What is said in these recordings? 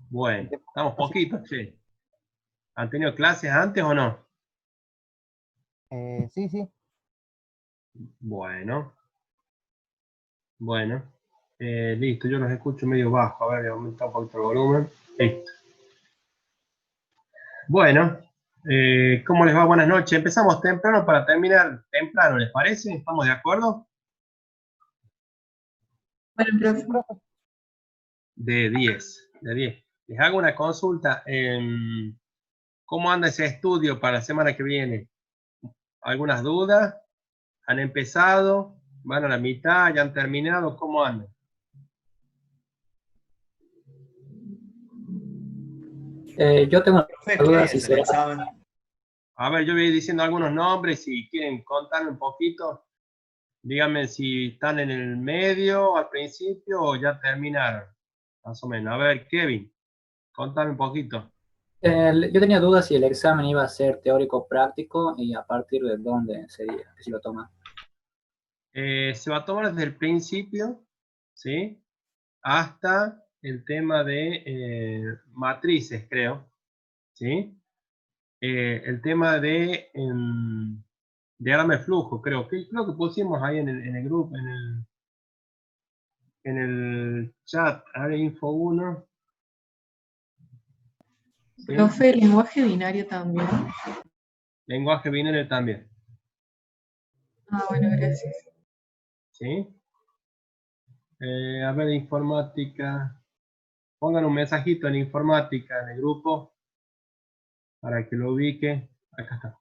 Bueno, estamos poquitos, che. ¿Han tenido clases antes o no? Sí, sí. Bueno. Bueno. Listo, yo los escucho medio bajo. A ver, voy a aumentar un poquito el volumen. Listo. Bueno, ¿cómo les va? Buenas noches. Empezamos temprano para terminar temprano, ¿les parece? ¿Estamos de acuerdo? Bueno, profe. Sí, profe. De 10. Les hago una consulta. ¿Cómo anda ese estudio para la semana que viene? ¿Algunas dudas? ¿Han empezado? ¿Van a la mitad? ¿Ya han terminado? ¿Cómo andan? Yo tengo Profe, dudas ¿qué si es el será. examen? A ver, yo voy diciendo algunos nombres. Si quieren contarme un poquito, díganme si están en el medio, al principio o ya terminaron. Más o menos. A ver, Kevin, contame un poquito. Yo tenía dudas si el examen iba a ser teórico práctico y a partir de dónde sería que se lo toma. Se va a tomar desde el principio, ¿sí? Hasta el tema de matrices, creo, ¿sí? El tema de diagrama de flujo, creo que pusimos ahí en el grupo, en el chat, área info 1. ¿Sí? Profe, lenguaje binario también. Lenguaje binario también, Ah, bueno, gracias. ¿sí? A ver, informática. Pongan un mensajito en informática en el grupo para que lo ubique. Acá está.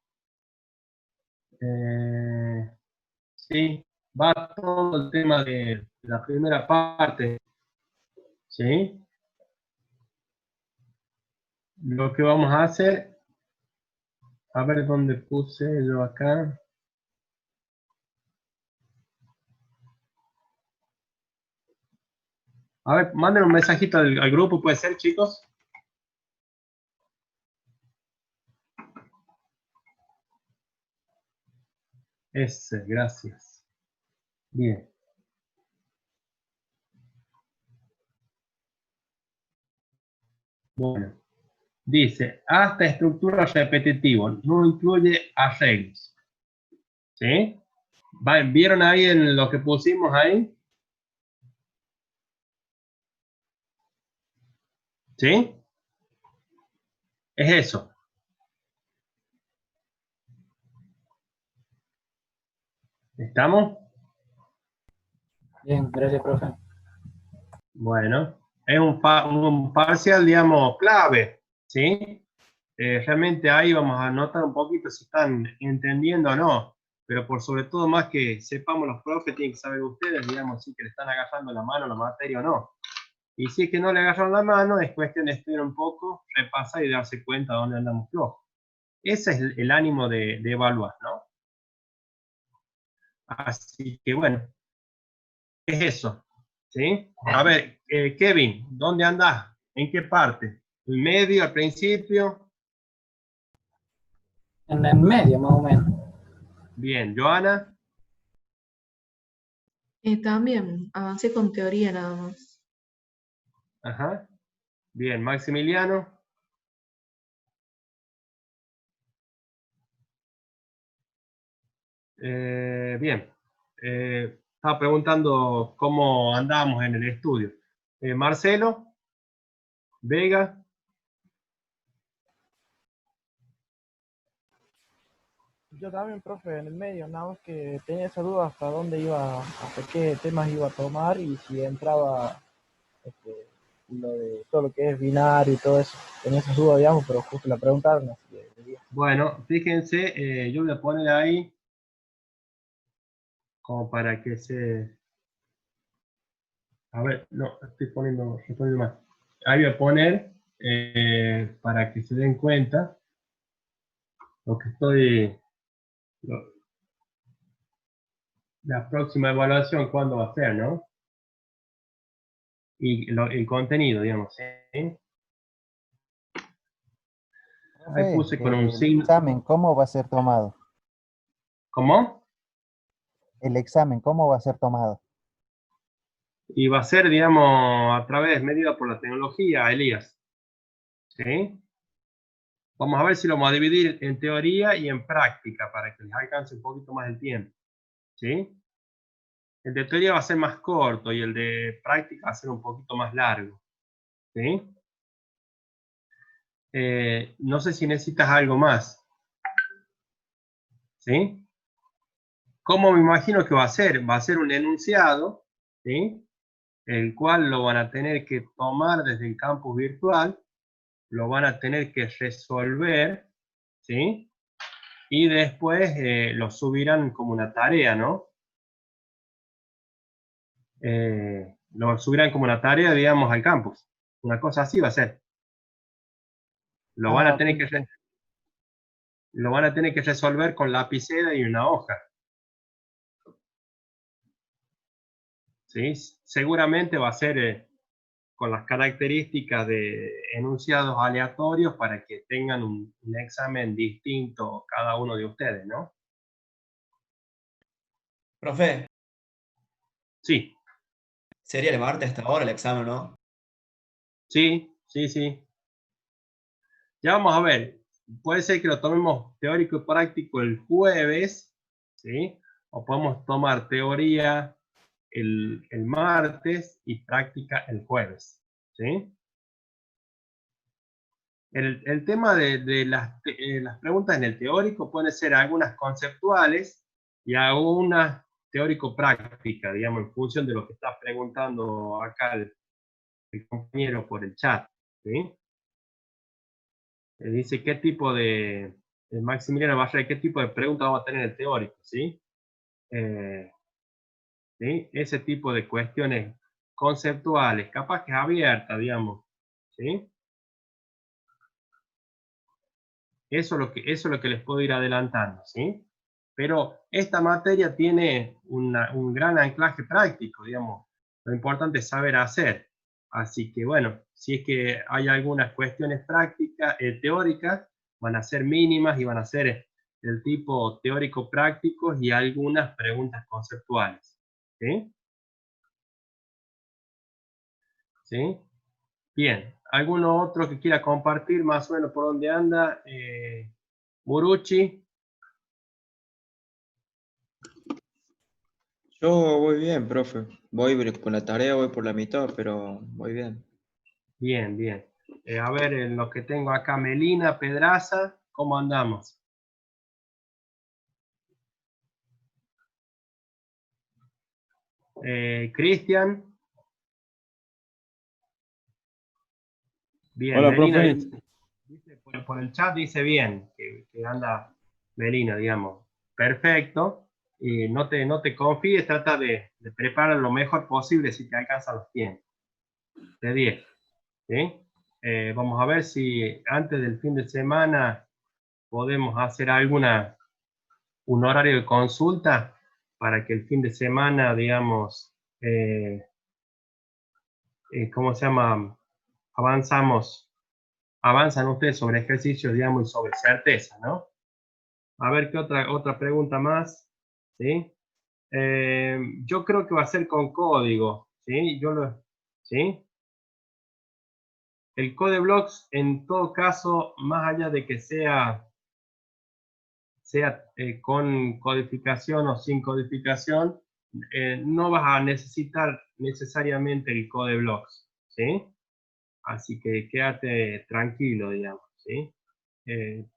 Sí, va todo el tema de la primera parte, ¿sí? Lo que vamos a hacer, a ver dónde puse yo acá. A ver, manden un mensajito al grupo, ¿puede ser, chicos? Ese, gracias. Bien. Bueno, dice, hasta estructura repetitiva, no incluye arreglos. ¿Sí? ¿Vieron ahí en lo que pusimos ahí? ¿Sí? Es eso. ¿Estamos? Bien, gracias, profe. Bueno, es un parcial, digamos, clave, ¿sí? Realmente ahí vamos a notar un poquito si están entendiendo o no, pero por sobre todo más que sepamos los profes, tienen que saber ustedes, digamos, si que le están agarrando la mano a la materia o no. Y si es que no le agarran la mano, es cuestión de estudiar un poco, repasar y darse cuenta de dónde andamos flojos. Ese es el ánimo de evaluar, ¿no? Así que bueno, es eso, ¿sí? A ver, Kevin, ¿dónde andás? ¿En qué parte? ¿En medio, al principio? En el medio, más o menos. Bien, Joana. También avancé con teoría nada más. Ajá. Bien, Maximiliano. Bien. Estaba preguntando cómo andamos en el estudio. Marcelo, Vega. Yo también, profe, en el medio, nada más que tenía esa duda hasta dónde iba, hasta qué temas iba a tomar y si entraba lo de todo lo que es binario y todo eso. Tenía esas dudas, digamos, pero justo la preguntaron, así que Bueno, fíjense, yo voy a poner ahí como para que se... A ver, no, estoy poniendo mal. Ahí voy a poner para que se den cuenta lo que estoy... la próxima evaluación, ¿cuándo va a ser, no? Y el contenido, digamos, ¿sí? Ahí profe, puse con un el signo. examen, ¿cómo va a ser tomado? ¿Cómo? el examen, ¿cómo va a ser tomado? Y va a ser, digamos, a través, medida por la tecnología, Elías. ¿Sí? Vamos a ver si lo vamos a dividir en teoría y en práctica para que les alcance un poquito más el tiempo. ¿Sí? El de teoría va a ser más corto y el de práctica va a ser un poquito más largo. ¿Sí? No sé si necesitas algo más. ¿Sí? ¿Cómo me imagino que va a ser? Va a ser un enunciado, ¿sí? El cual lo van a tener que tomar desde el campus virtual, lo van a tener que resolver, ¿sí? Y después lo subirán como una tarea, ¿no? Lo subirán como una tarea, digamos, al campus. Una cosa así va a ser. Lo van a Ok. tener que, lo van a tener que resolver con lapicera y una hoja. ¿Sí? Seguramente va a ser con las características de enunciados aleatorios para que tengan un examen distinto cada uno de ustedes, ¿no? Profe, Sí, sería el martes hasta ahora el examen, ¿no? sí, sí, sí. Ya vamos a ver. Puede ser que lo tomemos teórico y práctico el jueves, ¿sí? O podemos tomar teoría el martes y práctica el jueves, ¿sí? El tema de las preguntas en el teórico pueden ser algunas conceptuales y algunas teórico-prácticas, digamos, en función de lo que está preguntando acá el compañero por el chat, ¿sí? Dice qué tipo Maximiliano Barrera, qué tipo de preguntas vamos a tener en el teórico, ¿sí? ¿Sí? Ese tipo de cuestiones conceptuales, capaz que es abierta, digamos, ¿sí? Eso es lo que les puedo ir adelantando, ¿sí? Pero esta materia tiene un gran anclaje práctico, digamos. Lo importante es saber hacer. Así que, bueno, si es que hay algunas cuestiones prácticas, teóricas, van a ser mínimas y van a ser del tipo teórico-prácticos y algunas preguntas conceptuales. ¿Sí? ¿Sí? Bien. ¿Alguno otro que quiera compartir más o menos por dónde anda? Muruchi. Yo voy bien, profe. Voy con la tarea, voy por la mitad, pero voy bien. Bien, bien. A ver, en lo que tengo acá, Melina, Pedraza, ¿cómo andamos? Cristian, bien. Hola, Melina profe. dice por el chat dice bien, que anda Melina, digamos. Perfecto. Y no te confíes, trata de preparar lo mejor posible si te alcanzan los tiempos. De 10. ¿Sí? Vamos a ver si antes del fin de semana podemos hacer un horario de consulta para que el fin de semana, digamos, ¿cómo se llama? Avanzan ustedes sobre ejercicios, digamos, y sobre certeza, ¿no? A ver, ¿qué otra pregunta más? ¿Sí? Yo creo que va a ser con código, ¿sí? ¿Sí? El code blocks, en todo caso, más allá de que sea con codificación o sin codificación, no vas a necesitar necesariamente el code blocks, ¿sí? Así que quédate tranquilo, digamos, ¿sí?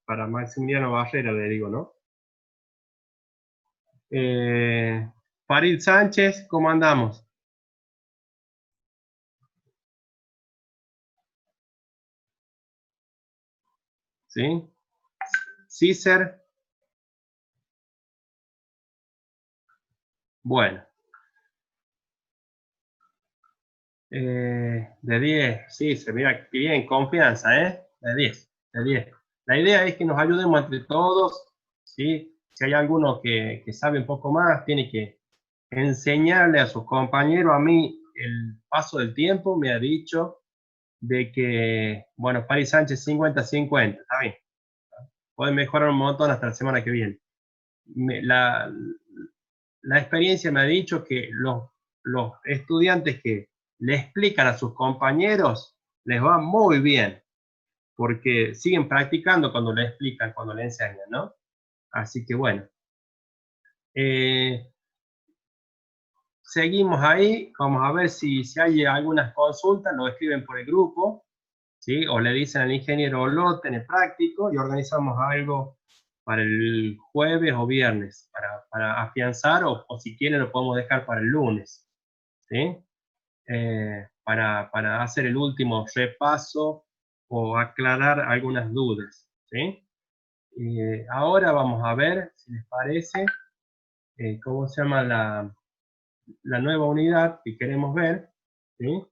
Para Maximiliano Barrera le digo, ¿no? Farid Sánchez, ¿cómo andamos? ¿Sí? Cícer, bueno. De 10, sí, se mira bien, confianza, ¿eh? De 10, de 10. La idea es que nos ayudemos entre todos, ¿sí? Si hay alguno que sabe un poco más, tiene que enseñarle a sus compañeros. A mí, el paso del tiempo me ha dicho de que, bueno, Paris Sánchez 50-50, está bien. Puede mejorar un montón hasta la semana que viene. la experiencia me ha dicho que los estudiantes que le explican a sus compañeros les va muy bien, porque siguen practicando cuando le explican, cuando le enseñan, ¿no? Así que bueno. Seguimos ahí, vamos a ver si hay algunas consultas, lo escriben por el grupo, ¿sí? O le dicen al ingeniero Olot en el práctico y organizamos algo para el jueves o viernes, para afianzar, o si quieren lo podemos dejar para el lunes, ¿sí? Para hacer el último repaso o aclarar algunas dudas, ¿sí? Ahora vamos a ver, si les parece, cómo se llama la nueva unidad que queremos ver, ¿sí?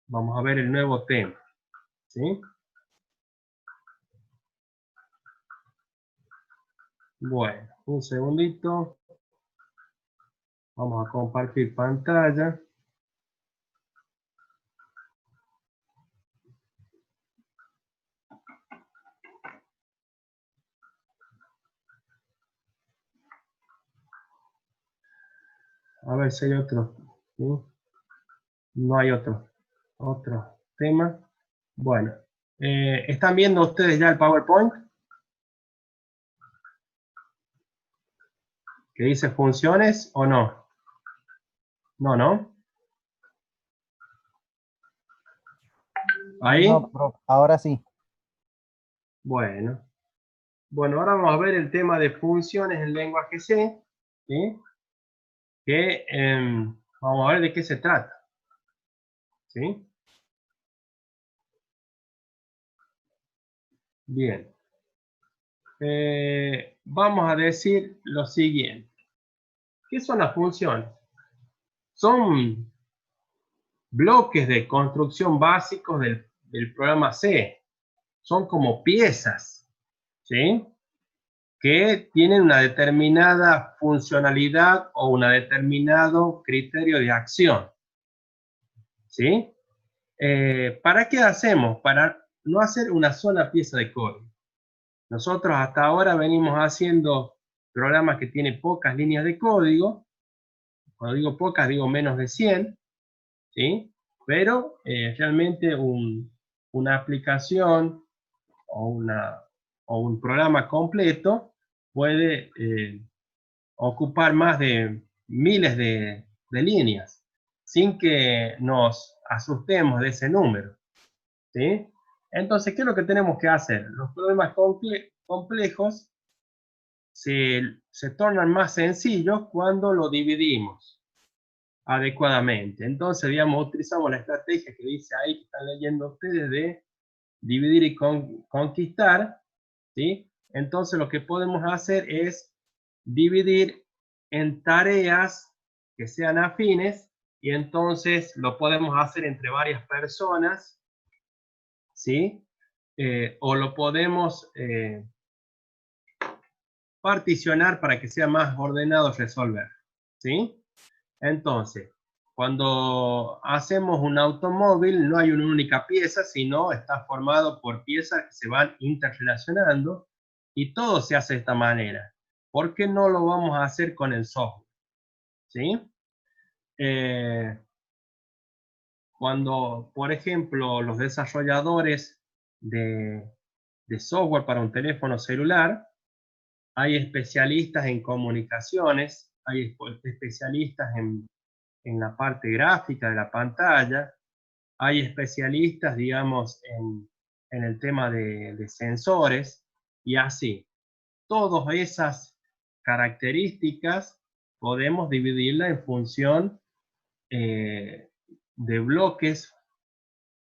Vamos a ver el nuevo tema, ¿sí? Bueno, un segundito. Vamos a compartir pantalla. A ver si hay otro, ¿sí? No hay otro tema. Bueno, ¿están viendo ustedes ya el PowerPoint? ¿Que dice funciones o no? No, ¿no? ¿Ahí? No, profe, ahora sí. Bueno. Bueno, ahora vamos a ver el tema de funciones en lenguaje C, ¿sí? Que vamos a ver de qué se trata, ¿sí? Bien. Vamos a decir lo siguiente. ¿Qué son las funciones? Son bloques de construcción básicos del programa C. Son como piezas, ¿sí? Que tienen una determinada funcionalidad o un determinado criterio de acción, ¿sí? ¿Para qué hacemos? Para no hacer una sola pieza de código. Nosotros hasta ahora venimos haciendo programas que tienen pocas líneas de código. Cuando digo pocas, digo menos de 100, ¿sí? Pero realmente una aplicación o un programa completo puede ocupar más de miles de líneas, sin que nos asustemos de ese número, ¿sí? Entonces, ¿qué es lo que tenemos que hacer? Los problemas complejos se tornan más sencillos cuando lo dividimos adecuadamente. Entonces, digamos, utilizamos la estrategia que dice ahí, que están leyendo ustedes, de dividir y conquistar, ¿sí? Entonces, lo que podemos hacer es dividir en tareas que sean afines, y entonces lo podemos hacer entre varias personas, ¿sí? O lo podemos particionar para que sea más ordenado resolver, ¿sí? Entonces, cuando hacemos un automóvil, no hay una única pieza, sino está formado por piezas que se van interrelacionando, y todo se hace de esta manera. ¿Por qué no lo vamos a hacer con el software? ¿Sí? Cuando, por ejemplo, los desarrolladores de software para un teléfono celular, hay especialistas en comunicaciones, hay especialistas en la parte gráfica de la pantalla, hay especialistas, digamos, en el tema de sensores, y así. Todas esas características podemos dividirla en función de bloques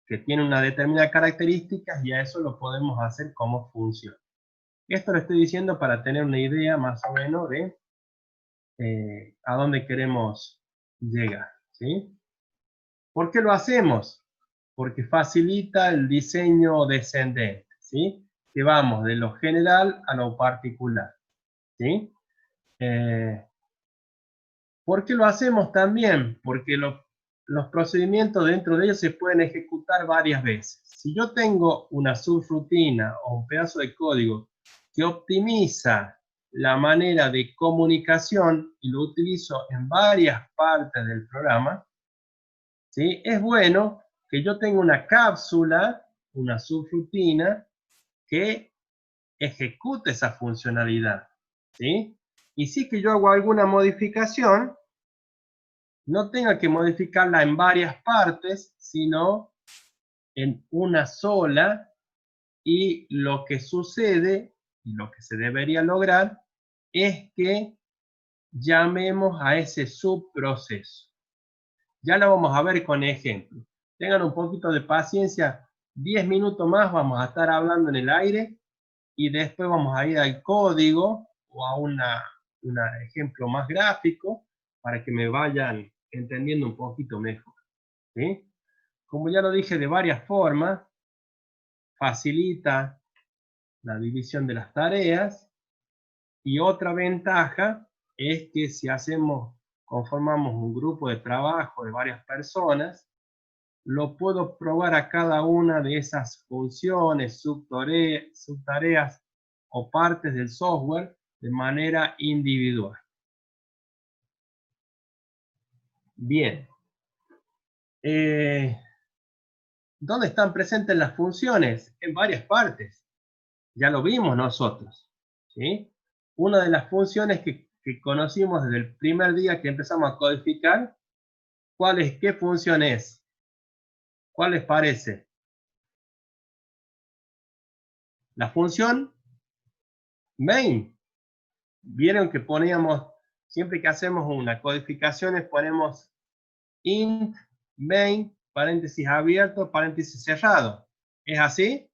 que tienen una determinada característica, y a eso lo podemos hacer como función. Esto lo estoy diciendo para tener una idea más o menos de a dónde queremos llegar, ¿sí? ¿Por qué lo hacemos? Porque facilita el diseño descendente, ¿sí? Que vamos de lo general a lo particular, ¿sí? ¿Por qué lo hacemos también? Porque los procedimientos dentro de ellos se pueden ejecutar varias veces. Si yo tengo una subrutina o un pedazo de código que optimiza la manera de comunicación y lo utilizo en varias partes del programa, ¿sí? Es bueno que yo tenga una cápsula, una subrutina que ejecute esa funcionalidad, ¿sí? Y si que yo hago alguna modificación, no tenga que modificarla en varias partes, sino en una sola, y lo que sucede, y lo que se debería lograr, es que llamemos a ese subproceso. Ya lo vamos a ver con ejemplos. Tengan un poquito de paciencia, 10 minutos más vamos a estar hablando en el aire, y después vamos a ir al código o a un ejemplo más gráfico para que me vayan entendiendo un poquito mejor, ¿sí? Como ya lo dije de varias formas, facilita la división de las tareas, y otra ventaja es que si conformamos un grupo de trabajo de varias personas, lo puedo probar a cada una de esas funciones, subtareas o partes del software de manera individual. Bien. ¿Dónde están presentes las funciones? En varias partes. Ya lo vimos nosotros, ¿sí? Una de las funciones que conocimos desde el primer día que empezamos a codificar, ¿qué función es? ¿Cuál les parece? La función main. Vieron que poníamos, siempre que hacemos una codificación, ponemos int main, paréntesis abierto, paréntesis cerrado. ¿Es así?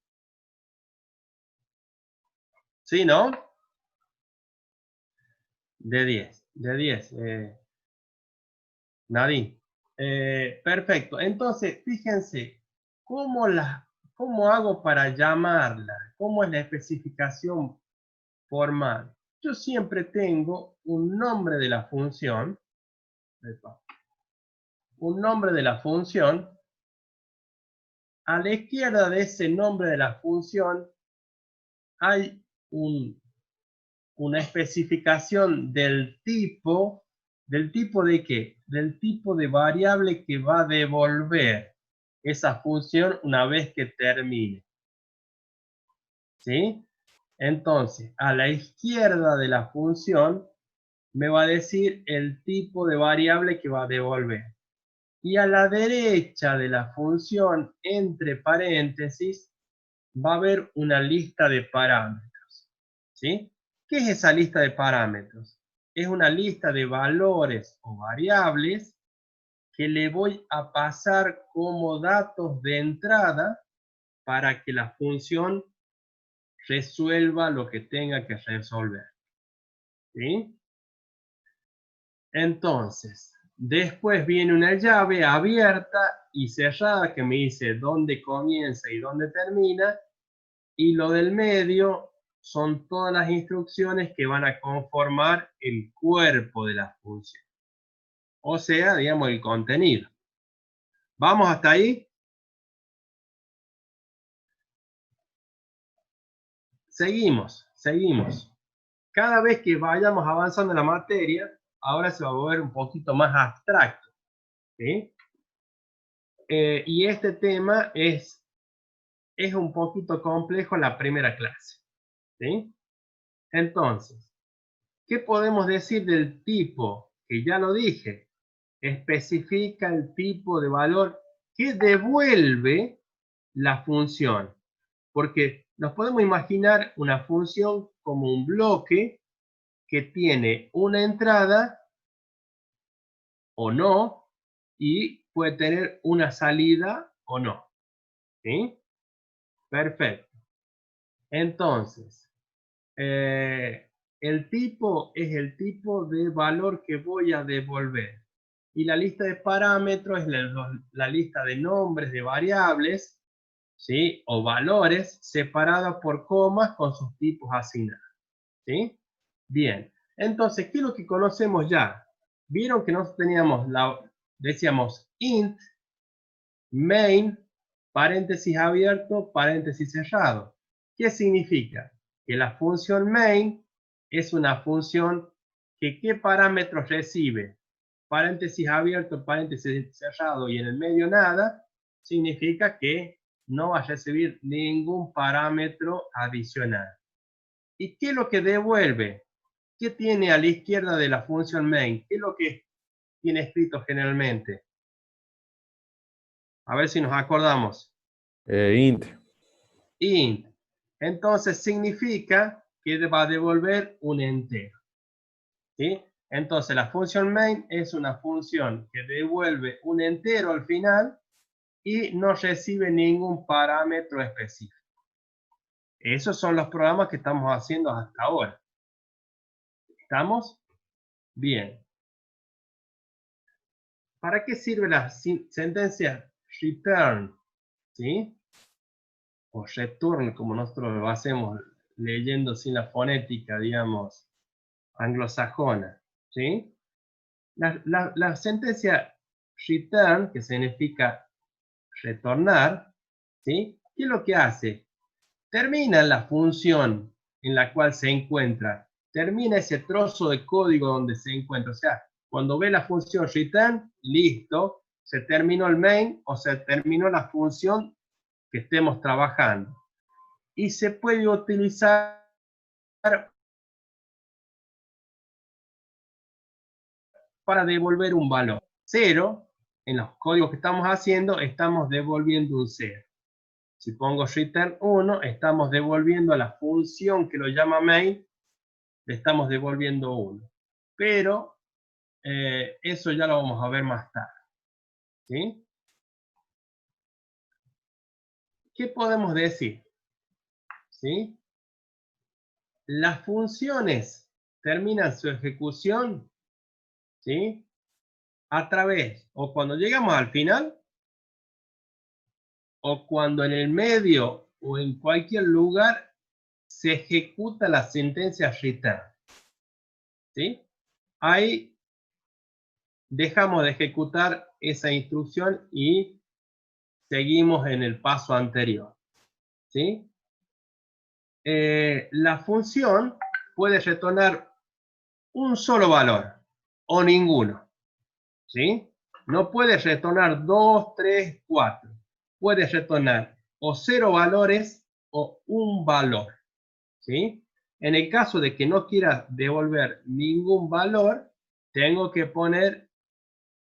¿Sí, no? De 10, de 10. Nadie. Perfecto. Entonces, fíjense, ¿cómo hago para llamarla? ¿Cómo es la especificación formal? Yo siempre tengo un nombre de la función. Un nombre de la función. A la izquierda de ese nombre de la función hay una especificación del tipo. ¿Del tipo de qué? Del tipo de variable que va a devolver esa función una vez que termine. ¿Sí? Entonces, a la izquierda de la función me va a decir el tipo de variable que va a devolver. Y a la derecha de la función, entre paréntesis, va a haber una lista de parámetros. ¿Sí? ¿Qué es esa lista de parámetros? Es una lista de valores o variables que le voy a pasar como datos de entrada para que la función resuelva lo que tenga que resolver. ¿Sí? Entonces, después viene una llave abierta y cerrada que me dice dónde comienza y dónde termina, y lo del medio son todas las instrucciones que van a conformar el cuerpo de la función. O sea, digamos, el contenido. ¿Vamos hasta ahí? Seguimos. Cada vez que vayamos avanzando en la materia, ahora se va a volver un poquito más abstracto, ¿sí? Y este tema es un poquito complejo en la primera clase, ¿sí? Entonces, ¿qué podemos decir del tipo? Que ya lo dije, especifica el tipo de valor que devuelve la función. Porque nos podemos imaginar una función como un bloque que tiene una entrada o no, y puede tener una salida o no. ¿Sí? Perfecto. Entonces, el tipo es el tipo de valor que voy a devolver. Y la lista de parámetros es la lista de nombres de variables, ¿sí? O valores separados por comas con sus tipos asignados. ¿Sí? Bien. Entonces, ¿qué es lo que conocemos ya? Vieron que nosotros teníamos decíamos int main, paréntesis abierto, paréntesis cerrado. ¿Qué significa? Que la función main es una función que ¿qué parámetros recibe? Paréntesis abierto, paréntesis cerrado y en el medio nada, significa que no va a recibir ningún parámetro adicional. ¿Y qué es lo que devuelve? ¿Qué tiene a la izquierda de la función main? ¿Qué es lo que tiene escrito generalmente? A ver si nos acordamos. Int. Int. Entonces significa que va a devolver un entero. ¿Sí? Entonces la función main es una función que devuelve un entero al final y no recibe ningún parámetro específico. Esos son los programas que estamos haciendo hasta ahora. ¿Estamos? Bien. ¿Para qué sirve la sentencia return? ¿Sí? O return, como nosotros lo hacemos leyendo sin la fonética, digamos, anglosajona. ¿Sí? La sentencia return, que significa retornar, ¿sí? ¿Qué es lo que hace? Termina la función en la cual se encuentra, termina ese trozo de código donde se encuentra. O sea, cuando ve la función return, listo, se terminó el main o se terminó la función que estemos trabajando. Y se puede utilizar para devolver un valor. 0, en los códigos que estamos haciendo, estamos devolviendo un 0. Si pongo return 1, estamos devolviendo a la función que lo llama main, le estamos devolviendo 1. Pero eso ya lo vamos a ver más tarde. ¿Sí? ¿Qué podemos decir? ¿Sí? Las funciones terminan su ejecución, ¿sí? A través, o cuando llegamos al final, o cuando en el medio o en cualquier lugar se ejecuta la sentencia return. ¿Sí? Ahí dejamos de ejecutar esa instrucción y seguimos en el paso anterior. ¿Sí? La función puede retornar un solo valor o ninguno. ¿Sí? No puede retornar 2, 3, 4. Puede retornar o 0 valores o un valor. ¿Sí? En el caso de que no quiera devolver ningún valor, tengo que poner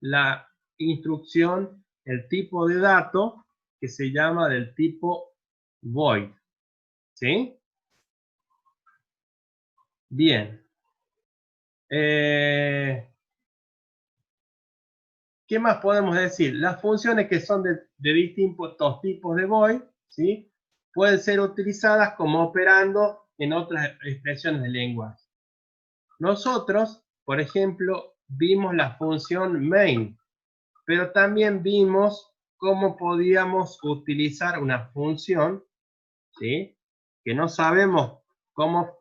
la instrucción, el tipo de dato que se llama del tipo void. ¿Sí? Bien. ¿Qué más podemos decir? Las funciones que son de distintos tipos de void, ¿sí? Pueden ser utilizadas como operando en otras expresiones de lenguaje. Nosotros, por ejemplo, vimos la función main, pero también vimos cómo podíamos utilizar una función, ¿sí? Que no sabemos cómo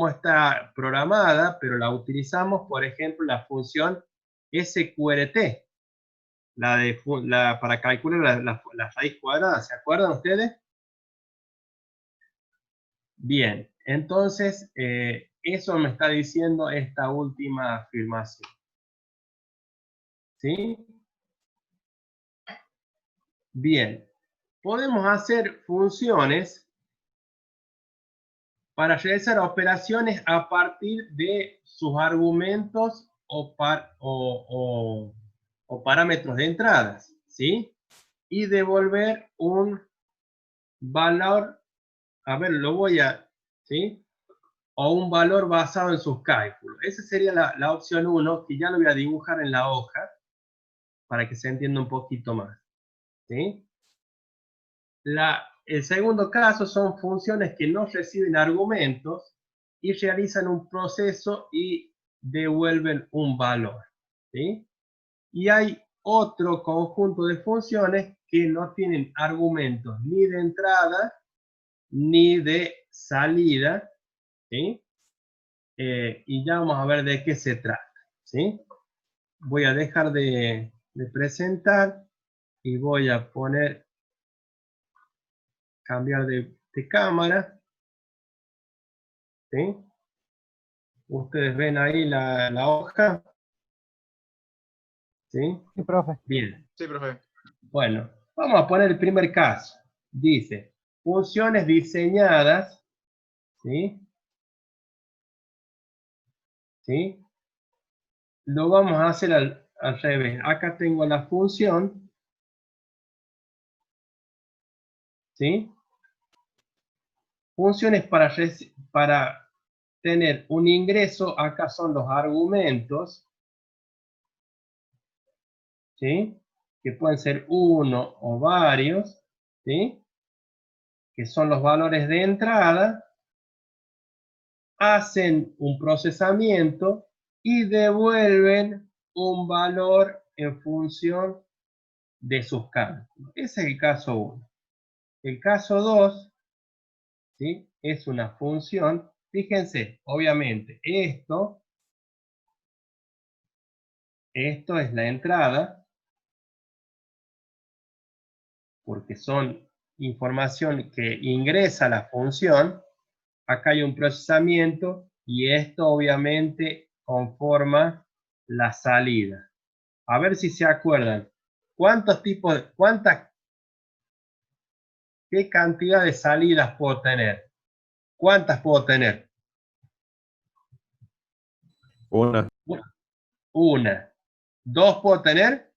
está programada, pero la utilizamos, por ejemplo, la función SQRT, para calcular la raíz cuadrada. ¿Se acuerdan ustedes? Bien, entonces eso me está diciendo esta última afirmación. ¿Sí? Bien, podemos hacer funciones para realizar operaciones a partir de sus argumentos o parámetros de entradas, ¿sí? Y devolver un valor, a ver, ¿sí? O un valor basado en sus cálculos. Esa sería la opción 1, que ya lo voy a dibujar en la hoja, para que se entienda un poquito más, ¿sí? El segundo caso son funciones que no reciben argumentos y realizan un proceso y devuelven un valor, ¿sí? Y hay otro conjunto de funciones que no tienen argumentos ni de entrada ni de salida, ¿sí? Y ya vamos a ver de qué se trata, ¿sí? Voy a dejar de presentar y voy a cambiar de cámara, ¿sí? Ustedes ven ahí la hoja. ¿Sí? Sí, profe. Bien. Sí, profe. Bueno, vamos a poner el primer caso. Dice, funciones diseñadas, ¿sí? ¿Sí? Lo vamos a hacer al revés. Acá tengo la función, ¿sí? Funciones para tener un ingreso, acá son los argumentos, ¿sí? Que pueden ser uno o varios, ¿sí? Que son los valores de entrada, hacen un procesamiento y devuelven un valor en función de sus cálculos. Ese es el caso 1. El caso 2, ¿sí? Es una función. Fíjense, obviamente, esto es la entrada, porque son información que ingresa a la función. Acá hay un procesamiento y esto obviamente conforma la salida. A ver si se acuerdan. ¿Qué cantidad de salidas puedo tener? ¿Cuántas puedo tener? Una. Una. ¿Dos puedo tener?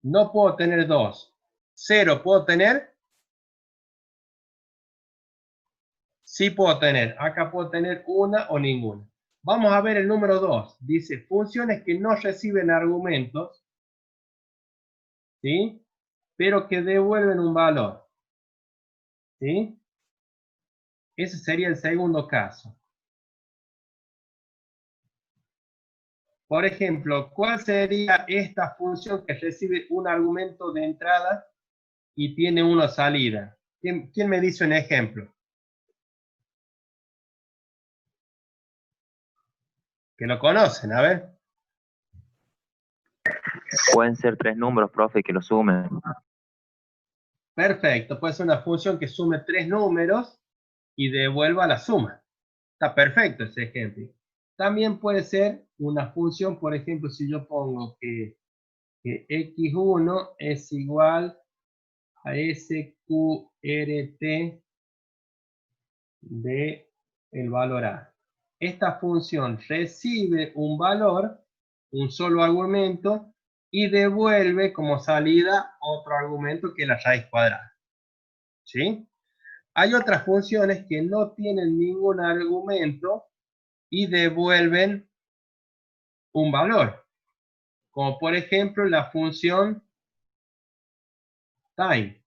No puedo tener dos. ¿Cero puedo tener? Sí puedo tener. Acá puedo tener una o ninguna. Vamos a ver el número 2. Dice funciones que no reciben argumentos, ¿sí? Pero que devuelven un valor, ¿sí? Ese sería el segundo caso. Por ejemplo, ¿cuál sería esta función que recibe un argumento de entrada y tiene una salida? ¿Quién me dice un ejemplo? Que lo conocen, a ver. Pueden ser 3 números, profe, que lo sumen. Perfecto, puede ser una función que sume 3 números y devuelva la suma. Está perfecto ese ejemplo. También puede ser una función, por ejemplo, si yo pongo que x1 es igual a SQRT de el valor A. Esta función recibe un valor, un solo argumento, y devuelve como salida otro argumento que es la raíz cuadrada. ¿Sí? Hay otras funciones que no tienen ningún argumento y devuelven un valor. Como por ejemplo la función time.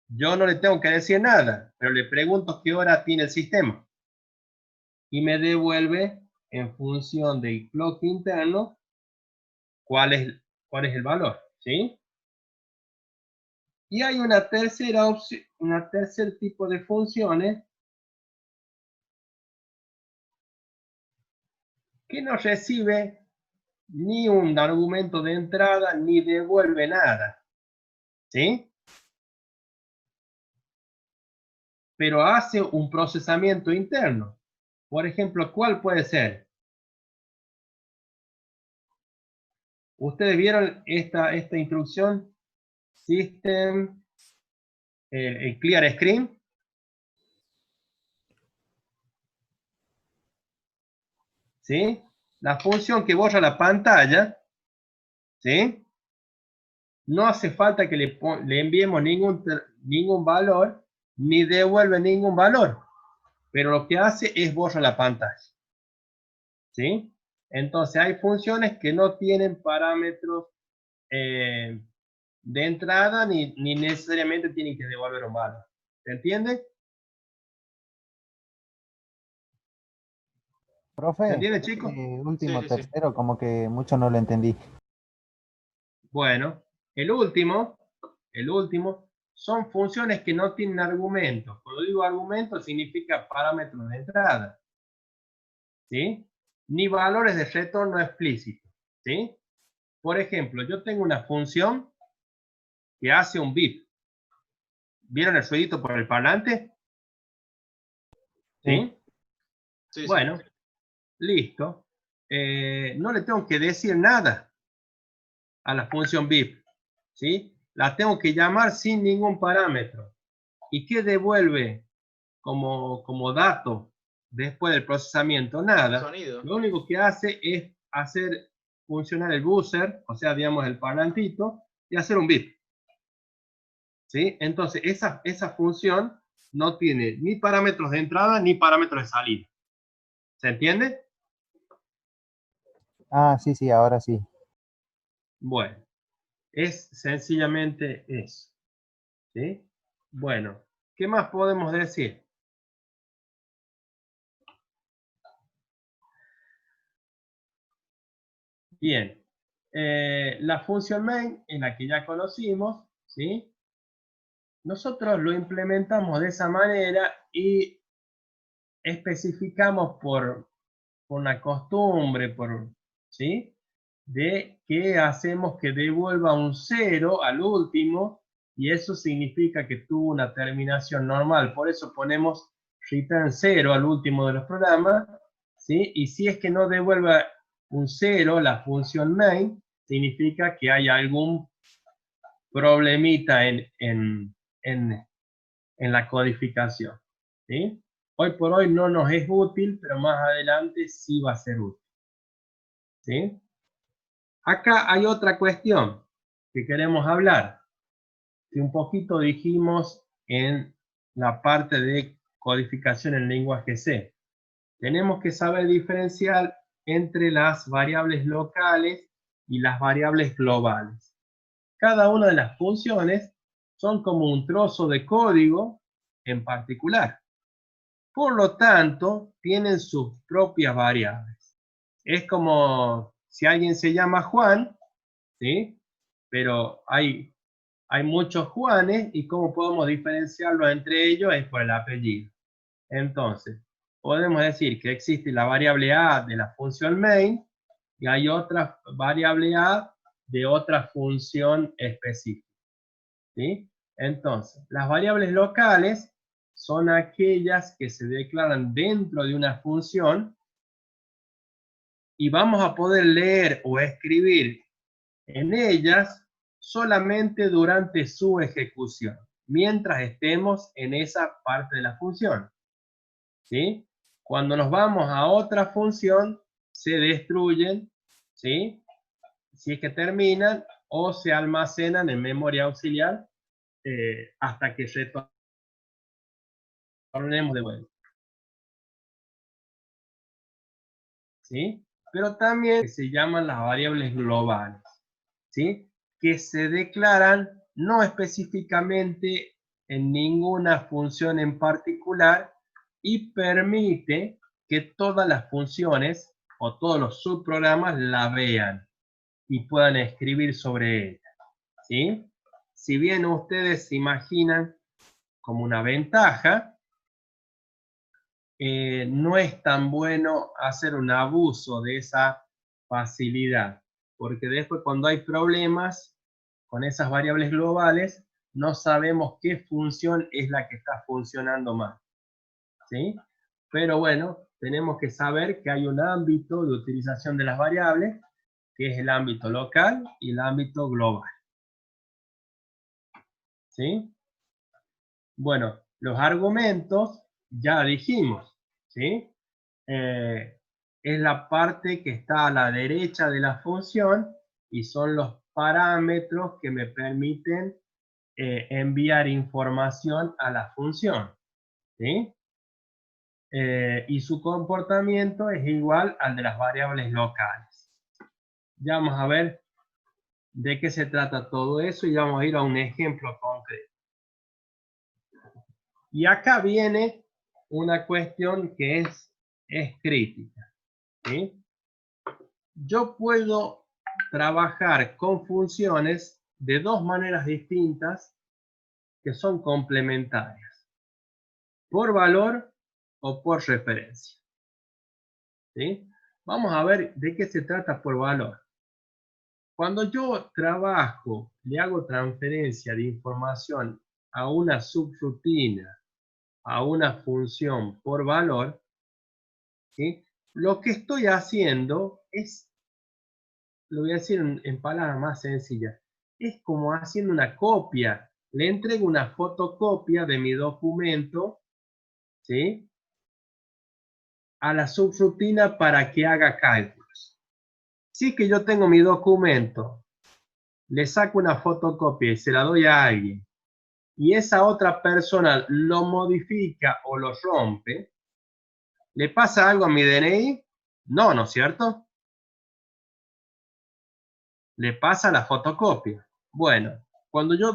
Yo no le tengo que decir nada, pero le pregunto qué hora tiene el sistema. Y me devuelve en función del clock interno cuál es el valor, ¿sí? Y hay una tercera opción, un tercer tipo de funciones que no recibe ni un argumento de entrada ni devuelve nada, ¿sí? Pero hace un procesamiento interno. Por ejemplo, ¿cuál puede ser? ¿Ustedes vieron esta instrucción? System, el clear screen. ¿Sí? La función que borra la pantalla, ¿sí? No hace falta que le enviemos ningún valor, ni devuelve ningún valor. Pero lo que hace es borrar la pantalla. ¿Sí? Entonces hay funciones que no tienen parámetros de entrada ni necesariamente tienen que devolver un valor. ¿Se entiende? ¿Se Profe, entiende, chicos? último, Sí, sí, sí. tercero, como que mucho no lo entendí. Bueno, el último son funciones que no tienen argumentos. Cuando digo argumentos significa parámetros de entrada, ¿sí? Ni valores de retorno explícitos, ¿sí? Por ejemplo, yo tengo una función que hace un bip. ¿Vieron el ruidito por el parlante? ¿Sí? Sí, sí. Bueno, listo. No le tengo que decir nada a la función BIP, ¿sí? La tengo que llamar sin ningún parámetro. ¿Y qué devuelve como dato después del procesamiento? Nada. Sonido. Lo único que hace es hacer funcionar el buzzer, o sea, digamos el parlantito, y hacer un bip. ¿Sí? Entonces, esa función no tiene ni parámetros de entrada ni parámetros de salida. ¿Se entiende? Ah, sí, sí, ahora sí. Bueno, es sencillamente eso. ¿Sí? Bueno, ¿qué más podemos decir? Bien, la función main, en la que ya conocimos, ¿sí? Nosotros lo implementamos de esa manera y especificamos por una costumbre, ¿sí? De que hacemos que devuelva un 0 al último y eso significa que tuvo una terminación normal. Por eso ponemos return 0 al último de los programas, ¿sí? Y si es que no devuelve un 0, la función main, significa que hay algún problemita en la codificación, ¿sí? Hoy por hoy no nos es útil, pero más adelante sí va a ser útil, ¿sí? Acá hay otra cuestión que queremos hablar, que un poquito dijimos en la parte de codificación en lenguaje C. Tenemos que saber diferenciar entre las variables locales y las variables globales. Cada una de las funciones son como un trozo de código en particular. Por lo tanto, tienen sus propias variables. Es como si alguien se llama Juan, ¿sí? Pero hay muchos Juanes y cómo podemos diferenciarlo entre ellos es por el apellido. Entonces, podemos decir que existe la variable A de la función main y hay otra variable A de otra función específica, ¿sí? Entonces, las variables locales son aquellas que se declaran dentro de una función y vamos a poder leer o escribir en ellas solamente durante su ejecución, mientras estemos en esa parte de la función, ¿sí? Cuando nos vamos a otra función, se destruyen, ¿sí? Si es que terminan o se almacenan en memoria auxiliar hasta que retornemos de vuelta, ¿sí? Pero también se llaman las variables globales, ¿sí? Que se declaran no específicamente en ninguna función en particular y permite que todas las funciones o todos los subprogramas la vean y puedan escribir sobre ella, ¿sí? Si bien ustedes se imaginan como una ventaja, no es tan bueno hacer un abuso de esa facilidad, porque después cuando hay problemas con esas variables globales, no sabemos qué función es la que está funcionando mal, ¿sí? Pero bueno, tenemos que saber que hay un ámbito de utilización de las variables, que es el ámbito local y el ámbito global, ¿sí? Bueno, los argumentos ya dijimos, ¿sí? Es la parte que está a la derecha de la función y son los parámetros que me permiten enviar información a la función, ¿sí? Y su comportamiento es igual al de las variables locales. Ya vamos a ver de qué se trata todo eso y vamos a ir a un ejemplo concreto. Y acá viene una cuestión que es crítica, ¿sí? Yo puedo trabajar con funciones de dos maneras distintas que son complementarias, por valor o por referencia, ¿sí? Vamos a ver de qué se trata por valor. Cuando yo trabajo, le hago transferencia de información a una subrutina, a una función por valor, ¿sí? Lo que estoy haciendo es, lo voy a decir en palabras más sencillas, es como haciendo una copia. Le entrego una fotocopia de mi documento, ¿sí?, a la subrutina para que haga cálculos. Si es que yo tengo mi documento, le saco una fotocopia y se la doy a alguien, y esa otra persona lo modifica o lo rompe, ¿le pasa algo a mi DNI? No, ¿no es cierto? Le pasa la fotocopia. Bueno, cuando yo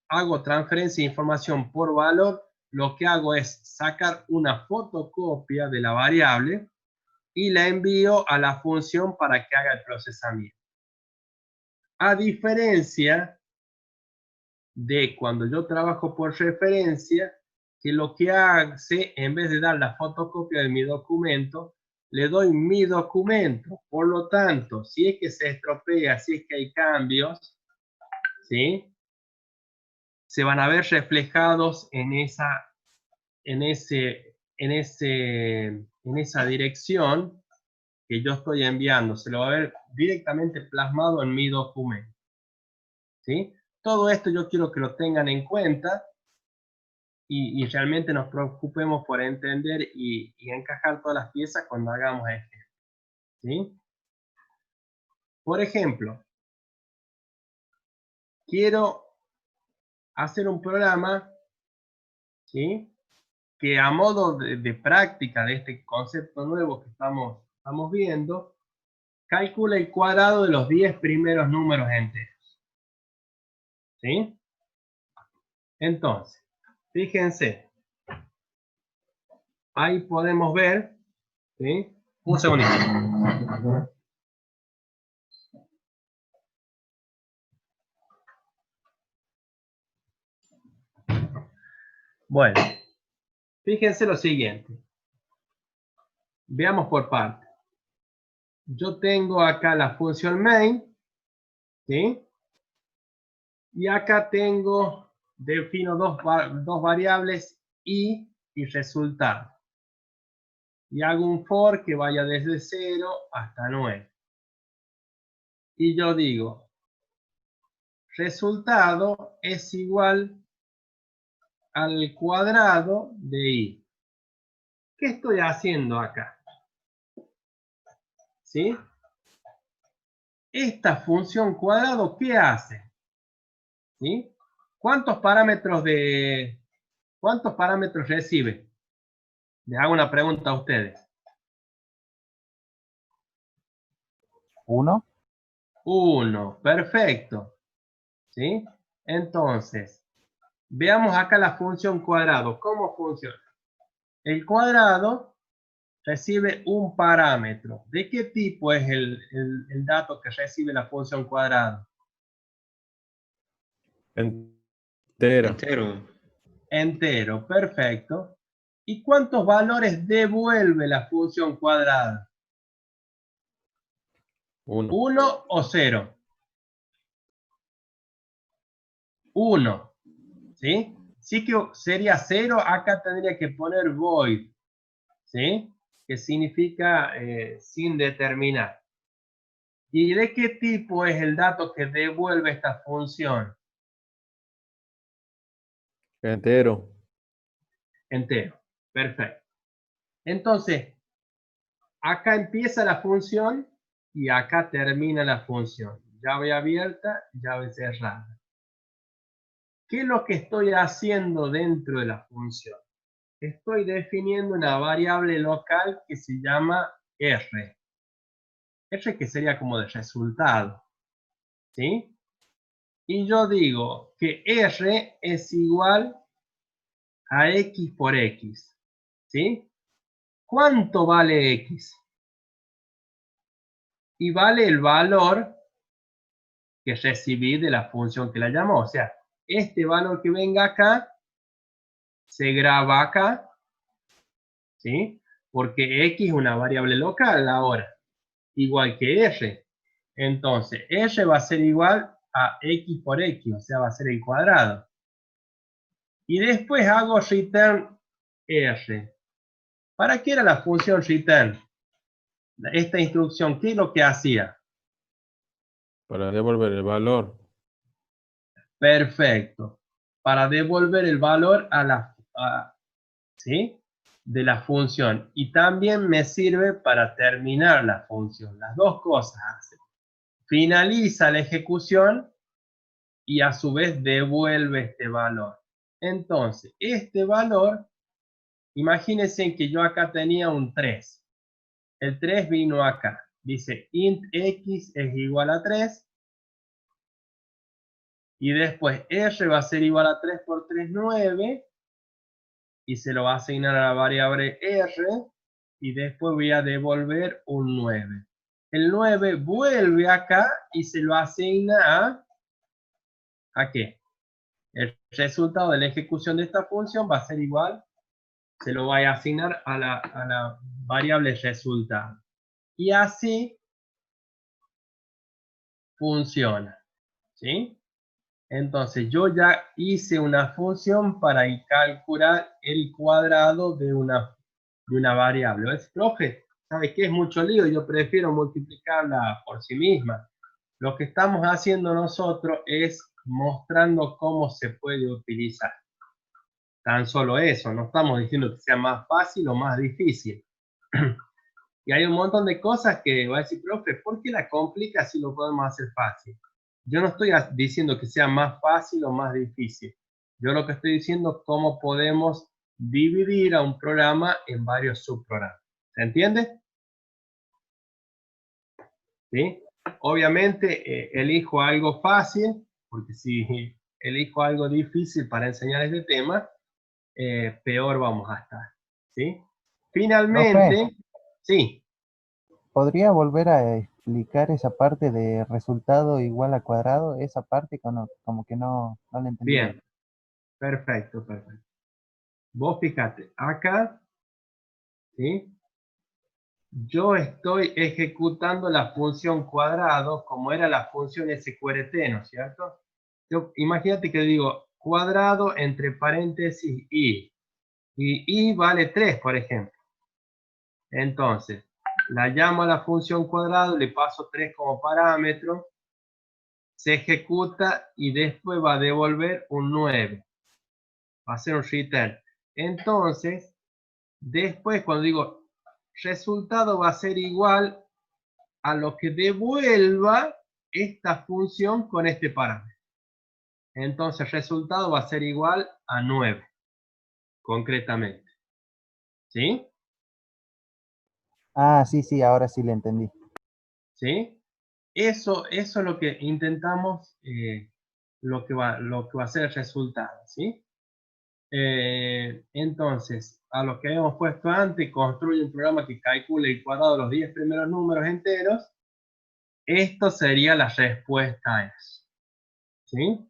hago transferencia de información por valor, lo que hago es sacar una fotocopia de la variable y la envío a la función para que haga el procesamiento. A diferencia de cuando yo trabajo por referencia, que lo que hace, en vez de dar la fotocopia de mi documento, le doy mi documento. Por lo tanto, si es que se estropea, si es que hay cambios, ¿sí?, se van a ver reflejados en esa dirección que yo estoy enviando. Se lo va a ver directamente plasmado en mi documento, ¿sí? Todo esto yo quiero que lo tengan en cuenta y realmente nos preocupemos por entender y encajar todas las piezas cuando hagamos esto, ¿sí? Por ejemplo, quiero hacer un programa, ¿sí?, que a modo de práctica de este concepto nuevo que estamos viendo, calcula el cuadrado de los 10 primeros números enteros, ¿sí? Entonces, fíjense, ahí podemos ver, ¿sí? Un segundito. Bueno, fíjense lo siguiente. Veamos por partes. Yo tengo acá la función main, ¿sí? Y acá defino dos variables y resultado. Y hago un for que vaya desde 0 hasta 9. Y yo digo, resultado es igual al cuadrado de i. ¿Qué estoy haciendo acá? ¿Sí? Esta función cuadrado, ¿qué hace? ¿Sí? ¿Cuántos parámetros recibe? Les hago una pregunta a ustedes. 1. 1, perfecto. ¿Sí? Entonces, veamos acá la función cuadrado. ¿Cómo funciona? El cuadrado recibe un parámetro. ¿De qué tipo es el dato que recibe la función cuadrado? Entero. Entero. Entero, perfecto. ¿Y cuántos valores devuelve la función cuadrada? 1. 1 o 0. 1. ¿Sí? Sí que sería 0, acá tendría que poner void, ¿sí? Que significa sin determinar. ¿Y de qué tipo es el dato que devuelve esta función? Entero. Entero. Perfecto. Entonces, acá empieza la función y acá termina la función. Llave abierta, llave cerrada. ¿Qué es lo que estoy haciendo dentro de la función? Estoy definiendo una variable local que se llama R. R que sería como de resultado, ¿sí? Y yo digo que R es igual a X por X, ¿sí? ¿Cuánto vale X? Y vale el valor que recibí de la función que la llamó. O sea, este valor que venga acá se graba acá, ¿sí? Porque X es una variable local ahora, igual que R. Entonces, R va a ser igual a X por X, o sea, va a ser el cuadrado. Y después hago return R. ¿Para qué era la función return? Esta instrucción, ¿qué es lo que hacía? Para devolver el valor. Perfecto. Para devolver el valor ¿sí? De la función. Y también me sirve para terminar la función. Las dos cosas hace. Finaliza la ejecución y a su vez devuelve este valor. Entonces, este valor, imagínense que yo acá tenía un 3. El 3 vino acá. Dice int x es igual a 3. Y después r va a ser igual a 3 por 3, 9. Y se lo va a asignar a la variable r. Y después voy a devolver un 9. El 9 vuelve acá y se lo asigna ¿a qué? El resultado de la ejecución de esta función va a ser igual, se lo voy a asignar a la variable resultado. Y así funciona, ¿sí? Entonces yo ya hice una función para calcular el cuadrado de una variable. ¿Ves, profe? ¿Sabe qué? Es mucho lío, yo prefiero multiplicarla por sí misma. Lo que estamos haciendo nosotros es mostrando cómo se puede utilizar. Tan solo eso, no estamos diciendo que sea más fácil o más difícil. Y hay un montón de cosas que va a decir, profe, ¿por qué la complica si lo podemos hacer fácil? Yo no estoy diciendo que sea más fácil o más difícil. Yo lo que estoy diciendo es cómo podemos dividir a un programa en varios subprogramas. ¿Se entiende? ¿Sí? Obviamente elijo algo fácil, porque si elijo algo difícil para enseñar este tema, peor vamos a estar. ¿Sí? Finalmente, Profe, sí, ¿podría volver a explicar esa parte de resultado igual a cuadrado? Esa parte como que no la entendí bien. bien, perfecto, perfecto. Vos fíjate, acá, ¿sí? Yo estoy ejecutando la función cuadrado como era la función SQRT, ¿no es cierto? Imagínate que digo cuadrado entre paréntesis y i vale 3, por ejemplo. Entonces, la llamo a la función cuadrado, le paso 3 como parámetro, se ejecuta y después va a devolver un 9. Va a ser un return. Entonces, después cuando digo resultado va a ser igual a lo que devuelva esta función con este parámetro. Entonces, el resultado va a ser igual a 9, concretamente. ¿Sí? Ah, sí, sí, ahora sí le entendí. ¿Sí? Eso es lo que intentamos, lo que va a ser el resultado. ¿Sí? Entonces, a lo que habíamos puesto antes, construye un programa que calcule el cuadrado de los 10 primeros números enteros. Esto sería la respuesta a eso. ¿Sí?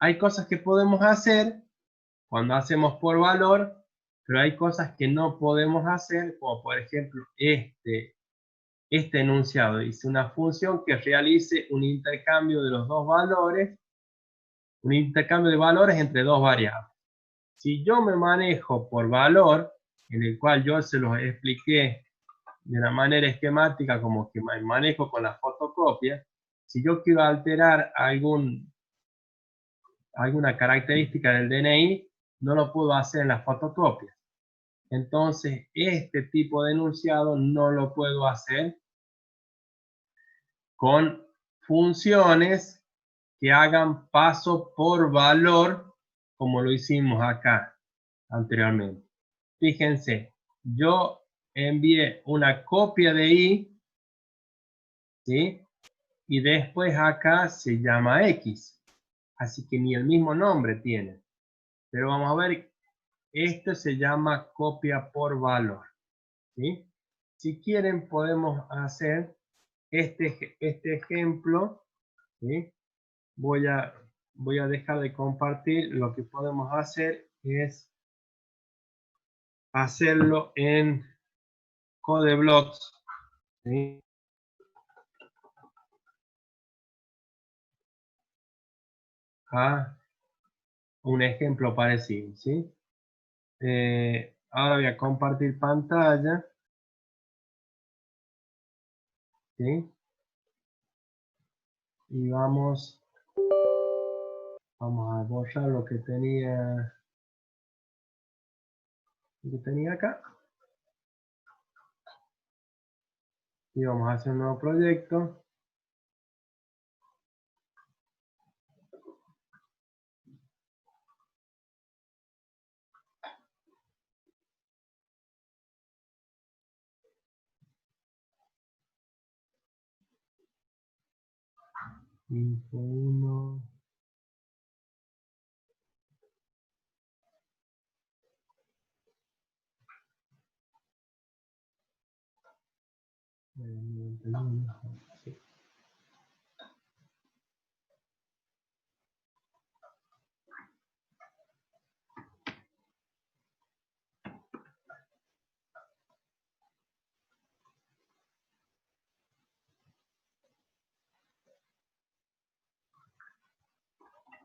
Hay cosas que podemos hacer cuando hacemos por valor, pero hay cosas que no podemos hacer, como por ejemplo este enunciado. Dice una función que realice un intercambio de los dos valores, un intercambio de valores entre dos variables. Si yo me manejo por valor, en el cual yo se los expliqué de una manera esquemática, como que me manejo con la fotocopia, si yo quiero alterar alguna característica del DNI, no lo puedo hacer en la fotocopia. Entonces, este tipo de enunciado no lo puedo hacer con funciones que hagan paso por valor, como lo hicimos acá anteriormente. Fíjense, yo envié una copia de i, ¿sí? Y después acá se llama x, así que ni el mismo nombre tiene. Pero vamos a ver, esto se llama copia por valor, ¿sí? Si quieren podemos hacer este ejemplo, ¿sí? Voy a dejar de compartir. Lo que podemos hacer es hacerlo en CodeBlocks, ¿sí? a un ejemplo parecido, ¿sí? Ahora voy a compartir pantalla, ¿sí? Y vamos a borrar lo que tenía acá. Y vamos a hacer un nuevo proyecto. Info 1. Sí.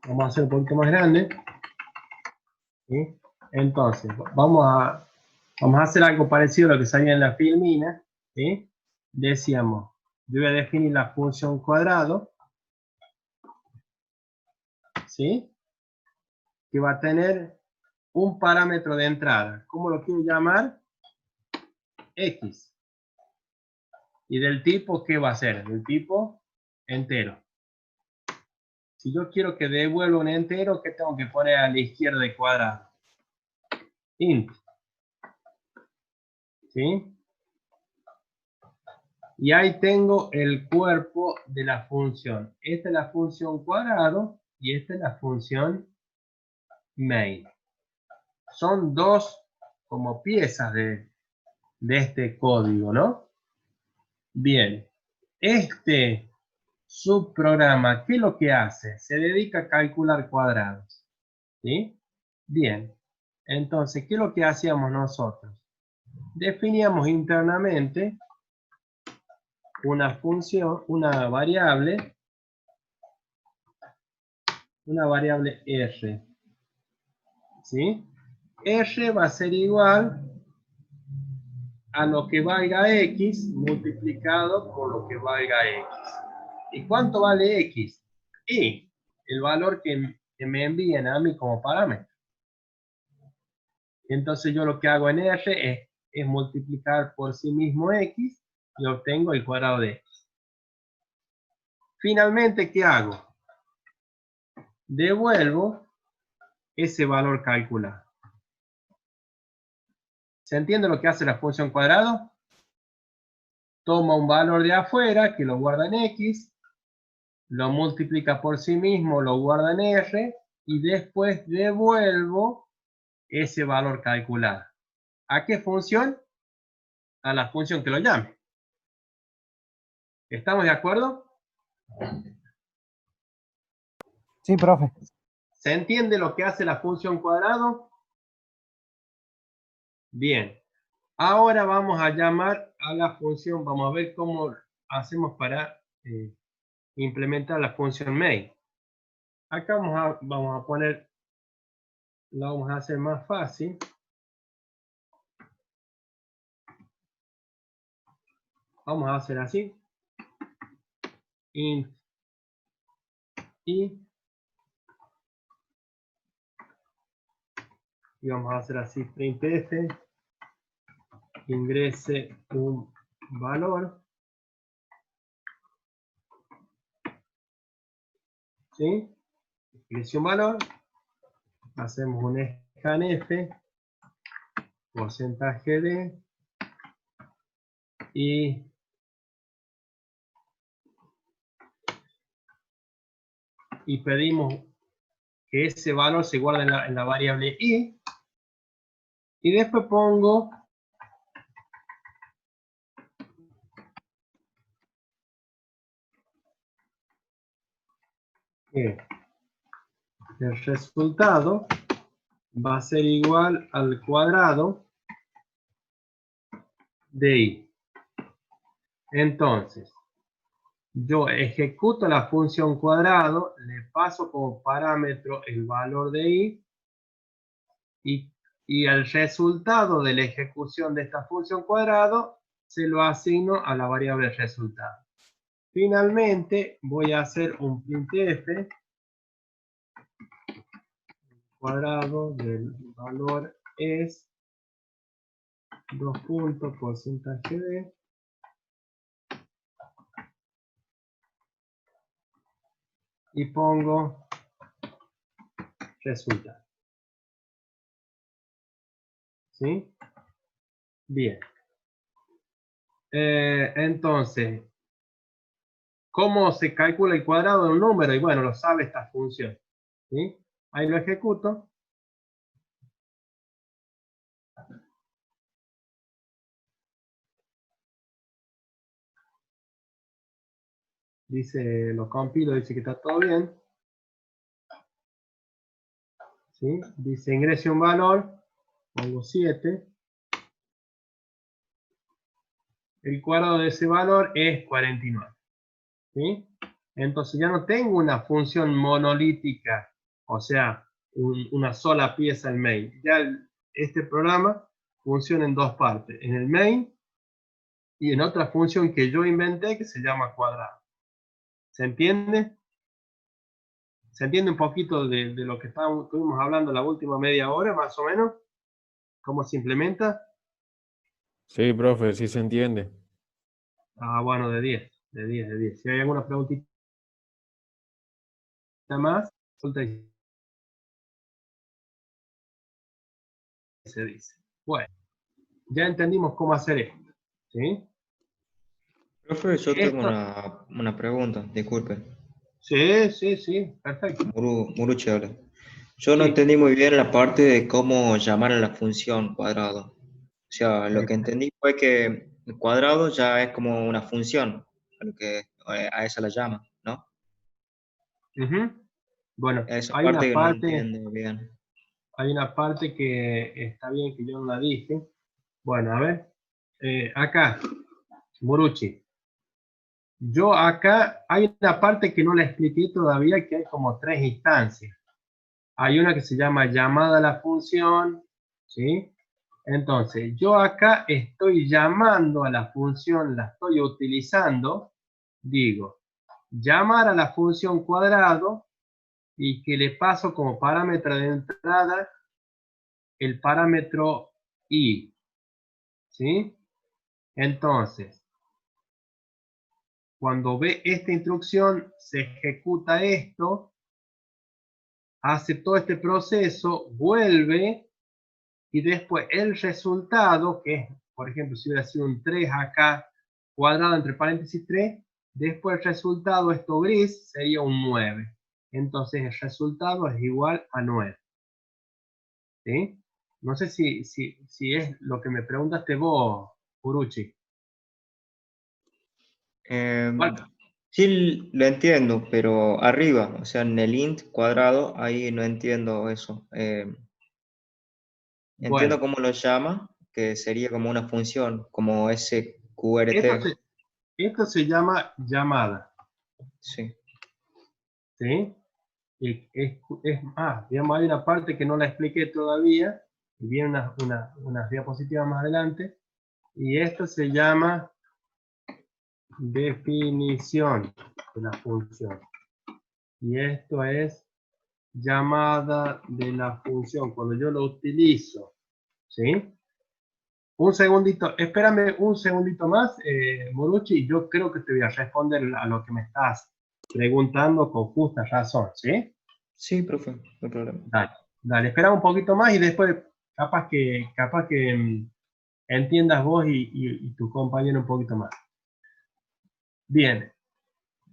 Vamos a hacer un poquito más grande. ¿Sí? Entonces, vamos a hacer algo parecido a lo que salía en la filmina. ¿Sí? Decíamos, yo voy a definir la función cuadrado, ¿sí? Que va a tener un parámetro de entrada. ¿Cómo lo quiero llamar? X. Y del tipo, ¿qué va a ser? Del tipo entero. Si yo quiero que devuelva un entero, ¿qué tengo que poner a la izquierda del cuadrado? Int. ¿Sí? Y ahí tengo el cuerpo de la función. Esta es la función cuadrado y esta es la función main. Son dos como piezas de este código, ¿no? Bien. Este subprograma, ¿qué es lo que hace? Se dedica a calcular cuadrados. ¿Sí? Bien. Entonces, ¿qué es lo que hacíamos nosotros? Definíamos internamente una función, una variable R. ¿Sí? R va a ser igual a lo que valga X multiplicado por lo que valga X. ¿Y cuánto vale X? Y el valor que me envíen a mí como parámetro. Entonces yo lo que hago en R es multiplicar por sí mismo X y obtengo el cuadrado de X. Finalmente, ¿qué hago? Devuelvo ese valor calculado. ¿Se entiende lo que hace la función cuadrado? Toma un valor de afuera que lo guarda en X, lo multiplica por sí mismo, lo guarda en R y después devuelvo ese valor calculado. ¿A qué función? A la función que lo llame. ¿Estamos de acuerdo? Sí, profe. ¿Se entiende lo que hace la función cuadrado? Bien. Ahora vamos a llamar a la función, vamos a ver cómo hacemos para implementar la función main. Acá vamos a poner, lo vamos a hacer más fácil. Vamos a hacer así. Int y vamos a hacer así printf ingrese un valor, ¿sí? Ingrese un valor, hacemos un scanf porcentaje de y pedimos que ese valor se guarde en la variable y después pongo que el resultado va a ser igual al cuadrado de i. Entonces, yo ejecuto la función cuadrado, le paso como parámetro el valor de i, y el resultado de la ejecución de esta función cuadrado se lo asigno a la variable resultado. Finalmente voy a hacer un printf cuadrado del valor es 2 puntos porcentaje de y pongo resultado. ¿Sí? Bien. Entonces, ¿cómo se calcula el cuadrado de un número? Y bueno, lo sabe esta función. ¿Sí? Ahí lo ejecuto. Dice, lo compilo, dice que está todo bien. ¿Sí? Dice, ingrese un valor, pongo 7. El cuadrado de ese valor es 49. ¿Sí? Entonces ya no tengo una función monolítica, o sea, una sola pieza en main. Ya este programa funciona en dos partes, en el main y en otra función que yo inventé que se llama cuadrado. ¿Se entiende? ¿Se entiende un poquito de lo que estuvimos hablando la última media hora, más o menos? ¿Cómo se implementa? Sí, profe, sí se entiende. Ah, bueno, de 10, de 10, de 10. Si hay alguna preguntita más, consulta y se dice. Bueno, ya entendimos cómo hacer esto. ¿Sí? Profe, yo tengo Esto, una pregunta, disculpe. sí, sí, sí, perfecto. Muruchi habla. Yo no Sí, entendí muy bien la parte de cómo llamar a la función cuadrado. O sea, lo que entendí fue que el cuadrado ya es como una función, a lo que a esa la llama, ¿no? ujú. Bueno, Esa parte que no entiendo bien. hay una parte que está bien que yo no la dije. Bueno, a ver, acá, Muruchi. Yo acá, hay una parte que no la expliqué todavía, que hay como 3 instancias. Hay una que se llama llamada a la función, ¿sí? Entonces, yo acá estoy llamando a la función, la estoy utilizando, digo, llamar a la función cuadrado y que le paso como parámetro de entrada el parámetro i, ¿sí? Entonces, cuando ve esta instrucción, se ejecuta esto, hace todo este proceso, vuelve y después el resultado, que es, por ejemplo, si hubiera sido un 3 acá, cuadrado entre paréntesis 3, después el resultado, esto gris, sería un 9. Entonces el resultado es igual a 9. ¿Sí? No sé si es lo que me preguntaste vos, Uruchi. Bueno, Sí, lo entiendo, pero arriba, o sea, en el int cuadrado, ahí no entiendo eso. Entiendo bueno, cómo lo llama, que sería como una función, como esto SQRT. esto se llama llamada. Sí. ¿Sí? Digamos, hay una parte que no la expliqué todavía, y viene unas diapositivas más adelante, y esto se llama definición de la función. Y esto es llamada de la función, cuando yo lo utilizo. ¿Sí? Un segundito, espérame un segundito más, Moruchi, yo creo que te voy a responder a lo que me estás preguntando con justa razón, ¿sí? Sí, profe, no hay problema. Dale, dale, espera un poquito más y después capaz que entiendas vos y tu compañero un poquito más. Bien,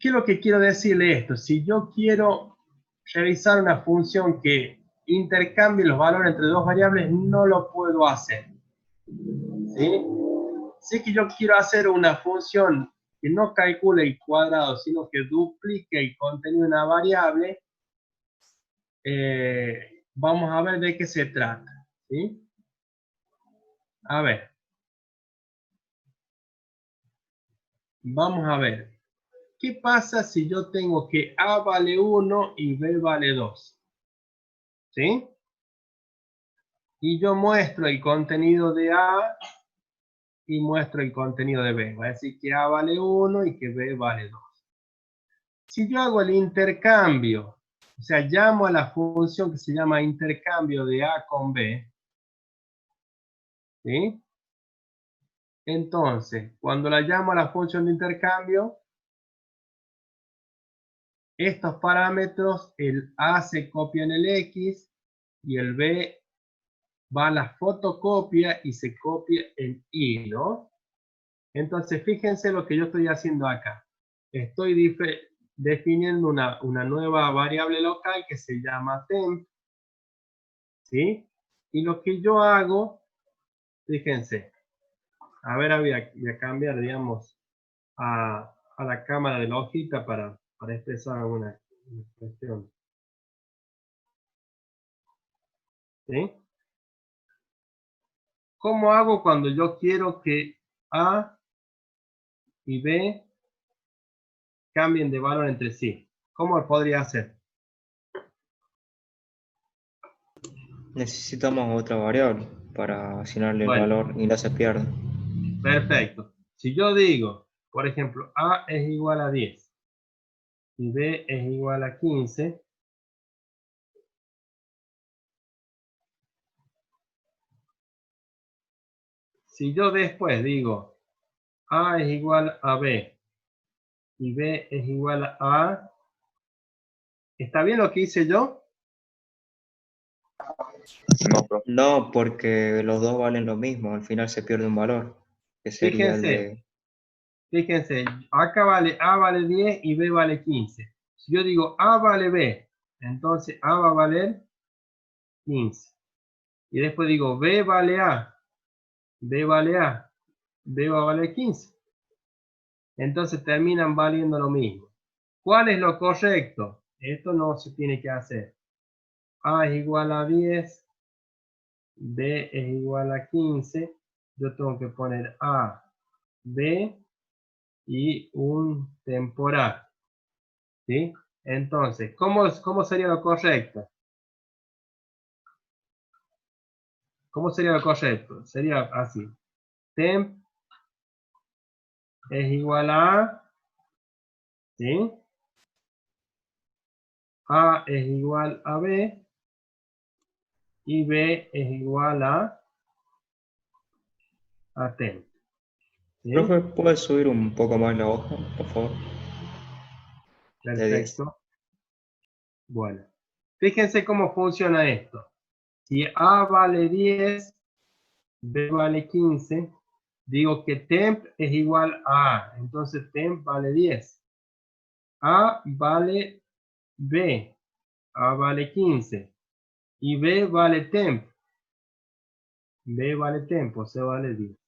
¿qué es lo que quiero decirle esto? Si yo quiero realizar una función que intercambie los valores entre dos variables, no lo puedo hacer. ¿Sí? Si que yo quiero hacer una función que no calcule el cuadrado, sino que duplique el contenido de una variable, vamos a ver de qué se trata. ¿Sí? A ver. Vamos a ver. ¿qué pasa si yo tengo que A vale 1 y B vale 2? ¿Sí? Y yo muestro el contenido de A y muestro el contenido de B. Va a decir que A vale 1 y que B vale 2. Si yo hago el intercambio, o sea, llamo a la función que se llama intercambio de A con B, ¿sí? Entonces, cuando la llamo a la función de intercambio, estos parámetros, el A se copia en el X y el B va a la fotocopia y se copia en Y, ¿no? Entonces, fíjense lo que yo estoy haciendo acá. Estoy definiendo una nueva variable local que se llama temp, ¿sí? Y lo que yo hago, fíjense, a ver, voy a cambiar, digamos, a la cámara de la hojita para expresar una cuestión. ¿Sí? ¿Cómo hago cuando yo quiero que A y B cambien de valor entre sí? ¿Cómo lo podría hacer? Necesitamos otra variable para asignarle el Bueno, valor y no se pierda. perfecto. Si yo digo, por ejemplo, A es igual a 10 y B es igual a 15, si yo después digo A es igual a B y B es igual a A, ¿está bien lo que hice yo? No, profe. No, porque los dos valen lo mismo, al final se pierde un valor, que sería el de... Fíjense, acá vale A vale 10 y B vale 15. Si yo digo A vale B, entonces A va a valer 15. Y después digo B vale A, B vale A, B va a valer 15. Entonces terminan valiendo lo mismo. ¿Cuál es lo correcto? Esto no se tiene que hacer. A es igual a 10, B es igual a 15. Yo tengo que poner A, B y un temporal. ¿Sí? Entonces, ¿cómo sería lo correcto? ¿Cómo sería lo correcto? Sería así. Temp es igual a, ¿sí? A es igual a B y B es igual a temp. ¿Sí? Profe, ¿puedes subir un poco más la hoja, por favor? De 10. Perfecto. Bueno, fíjense cómo funciona esto. Si A vale 10, B vale 15, digo que temp es igual a A. Entonces temp vale 10. A vale B. A vale 15. Y B vale temp. B vale temp, o sea, vale 10.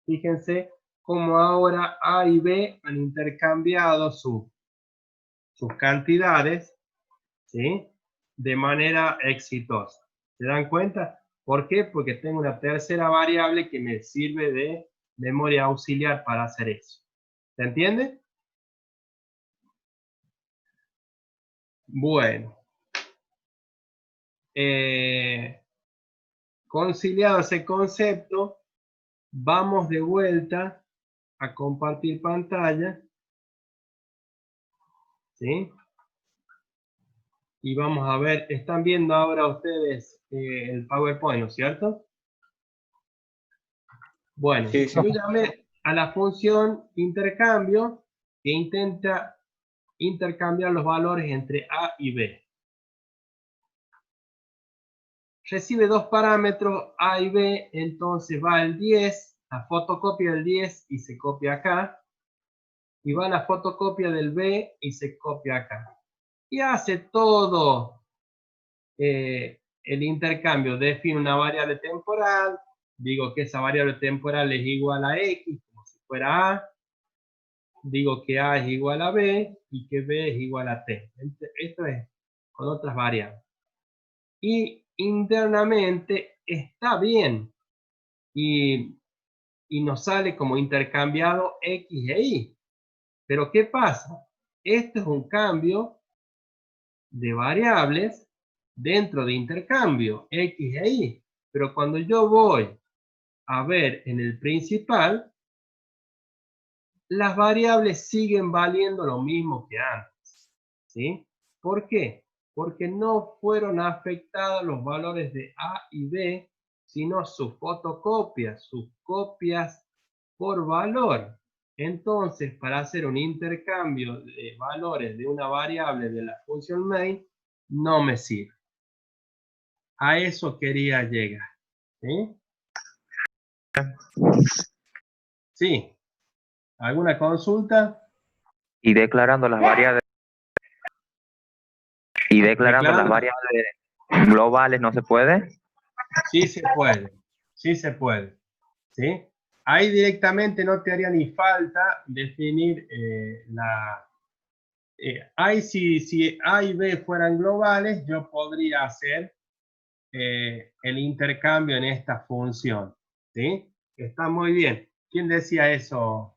Fíjense cómo ahora A y B han intercambiado sus cantidades, ¿sí? De manera exitosa. ¿Se dan cuenta? ¿Por qué? Porque tengo una tercera variable que me sirve de memoria auxiliar para hacer eso. ¿Se entiende? Bueno. Conciliado ese concepto, vamos de vuelta a compartir pantalla. ¿Sí? Y vamos a ver, están viendo ahora ustedes el PowerPoint, ¿no es cierto? Bueno, Sí, sí. yo llamé a la función intercambio que intenta intercambiar los valores entre A y B. Recibe dos parámetros A y B, entonces va el 10, la fotocopia del 10 y se copia acá. Y va la fotocopia del B y se copia acá. Y hace todo el intercambio. Define una variable temporal. Digo que esa variable temporal es igual a X, como si fuera A. Digo que A es igual a B y que B es igual a T. Esto es con otras variables. Y internamente está bien. Y nos sale como intercambiado X e Y. Pero ¿qué pasa? esto es un cambio de variables dentro de intercambio, X e Y. Pero cuando yo voy a ver en el principal, las variables siguen valiendo lo mismo que antes. ¿Sí? ¿Por qué? Porque no fueron afectados los valores de A y B, sino sus fotocopias, sus copias por valor. Entonces, para hacer un intercambio de valores de una variable de la función main, no me sirve. A eso quería llegar. ¿Sí? Sí. ¿Alguna consulta? Y declarando las variables, globales no se puede. Sí se puede. Sí se puede. ¿Sí? Ahí directamente no te haría ni falta definir si A y B fueran globales, yo podría hacer el intercambio en esta función. ¿Sí? Está muy bien. ¿Quién decía eso?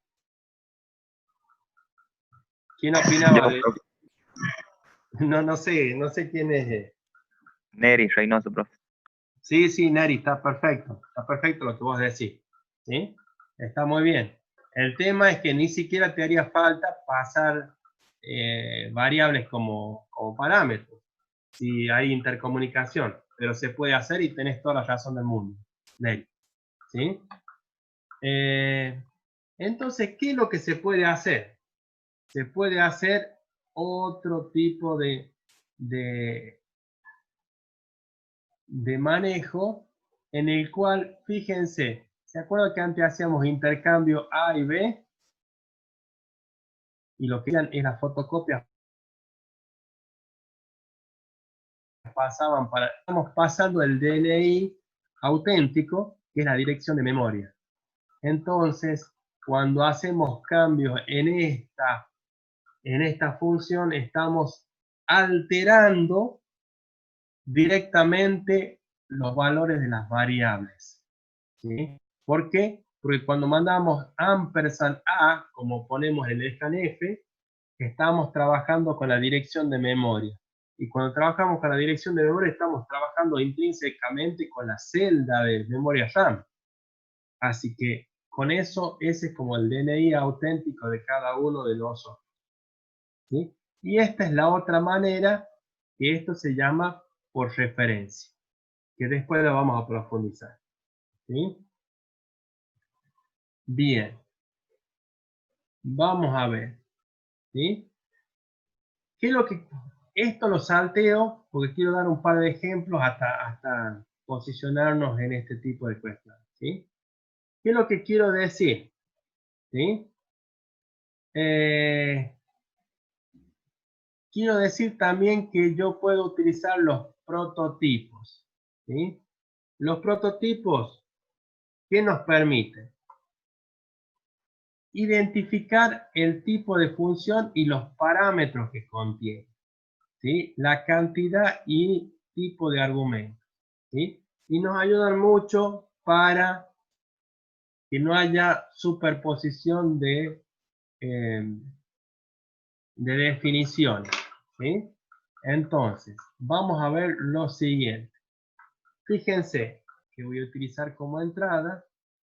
¿Quién opinaba de eso? No sé quién es. Neri Reynoso, profe. Sí, Neri, está perfecto lo que vos decís. ¿Sí? Está muy bien. El tema es que ni siquiera te haría falta pasar variables como parámetros, si hay intercomunicación, pero se puede hacer y tenés toda la razón del mundo, Neri. ¿Sí? Entonces, ¿qué es lo que se puede hacer? Se puede hacer otro tipo de manejo en el cual, fíjense, ¿se acuerdan que antes hacíamos intercambio A y B? Y lo que eran es las fotocopias pasaban para... Estamos pasando el DNI auténtico, que es la dirección de memoria. Entonces, cuando hacemos cambios en esta función, estamos alterando directamente los valores de las variables. ¿Sí? ¿Por qué? Porque cuando mandamos ampersand A, como ponemos en el scanf, estamos trabajando con la dirección de memoria. Y cuando trabajamos con la dirección de memoria, estamos trabajando intrínsecamente con la celda de memoria RAM. Así que con eso, ese es como el DNI auténtico de cada uno de nosotros. ¿Sí? Y esta es la otra manera, que esto se llama por referencia, que después lo vamos a profundizar. ¿Sí? Bien. Vamos a ver. ¿Sí? ¿Qué es lo que... Esto lo salteo porque quiero dar un par de ejemplos hasta posicionarnos en este tipo de cuestiones. ¿Sí? ¿Qué es lo que quiero decir? ¿Sí? Quiero decir también que yo puedo utilizar los prototipos. ¿Sí? Los prototipos, ¿qué nos permiten? Identificar el tipo de función y los parámetros que contiene. ¿Sí? La cantidad y tipo de argumento. ¿Sí? Y nos ayudan mucho para que no haya superposición de definiciones. ¿Sí? Entonces, vamos a ver lo siguiente. Fíjense que voy a utilizar como entrada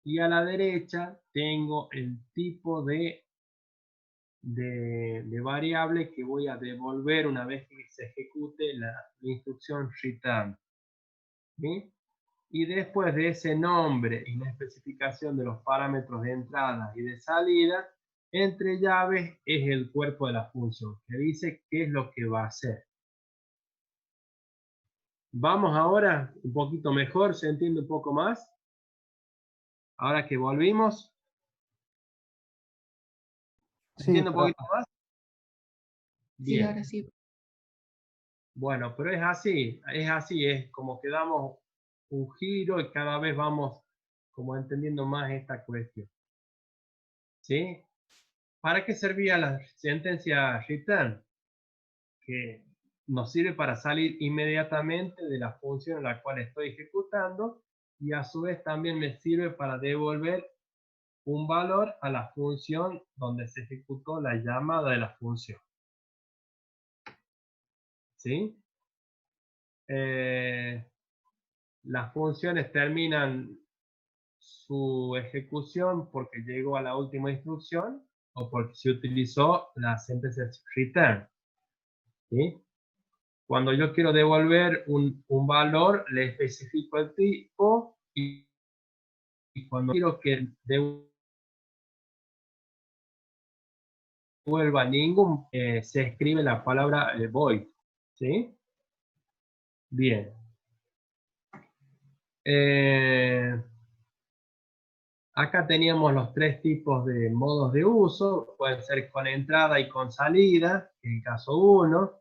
y a la derecha tengo el tipo de variable que voy a devolver una vez que se ejecute la instrucción return. ¿Sí? Y después de ese nombre y la especificación de los parámetros de entrada y de salida, entre llaves es el cuerpo de la función, que dice qué es lo que va a hacer. Vamos ahora un poquito mejor, se entiende un poco más. Ahora que volvimos. ¿Se Sí, entiende un profe. poquito más? Sí, Bien. ahora sí. Bueno, pero es así, es como que damos un giro y cada vez vamos como entendiendo más esta cuestión. ¿Sí? ¿Para qué servía la sentencia return? Que nos sirve para salir inmediatamente de la función en la cual estoy ejecutando y a su vez también me sirve para devolver un valor a la función donde se ejecutó la llamada de la función. ¿sí? Las funciones terminan su ejecución porque llegó a la última instrucción o porque se utilizó la sentencia return, ¿sí? Cuando yo quiero devolver un valor, le especifico el tipo y cuando quiero que devuelva ningún, se escribe la palabra void, ¿sí? Bien. Acá teníamos los tres tipos de modos de uso, pueden ser con entrada y con salida, en el caso 1.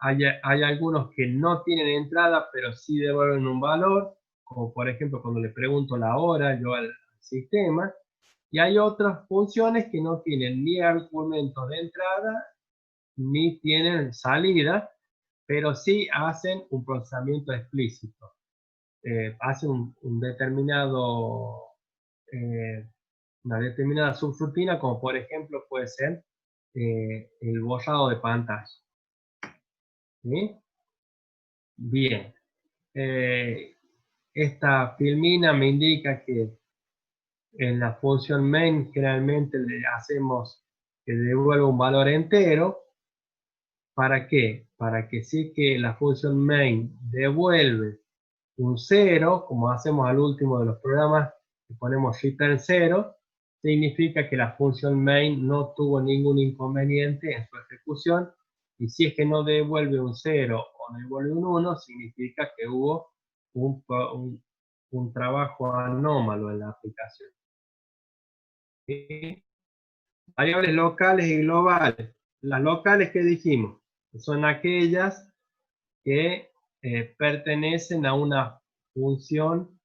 Hay algunos que no tienen entrada, pero sí devuelven un valor, como por ejemplo cuando le pregunto la hora yo al sistema. Y hay otras funciones que no tienen ni argumentos de entrada, ni tienen salida, pero sí hacen un procesamiento explícito. Hacen un determinado... una determinada subrutina, como por ejemplo puede ser el borrado de pantalla. ¿Sí? Bien. Esta filmina me indica que en la función main generalmente le hacemos que devuelva un valor entero. ¿Para qué? Para que sí que la función main devuelve un 0, como hacemos al último de los programas, que ponemos return 0, significa que la función main no tuvo ningún inconveniente en su ejecución, y si es que no devuelve un 0 o devuelve un 1, significa que hubo un trabajo anómalo en la aplicación. ¿Sí? Variables locales y globales. Las locales que dijimos, son aquellas que pertenecen a una función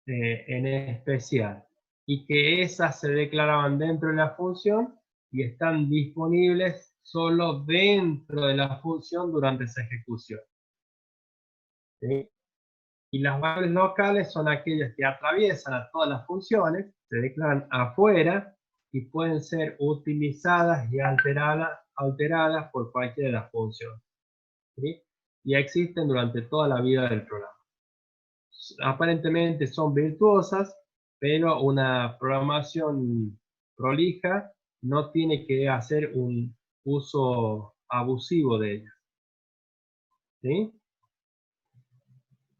en especial y que esas se declaraban dentro de la función y están disponibles solo dentro de la función durante esa ejecución. ¿Sí? Y las variables locales son aquellas que atraviesan a todas las funciones, se declaran afuera y pueden ser utilizadas y alteradas por cualquiera de las funciones. ¿Sí? Y existen durante toda la vida del programa. Aparentemente son virtuosas, pero una programación prolija no tiene que hacer un uso abusivo de ellas. ¿Sí?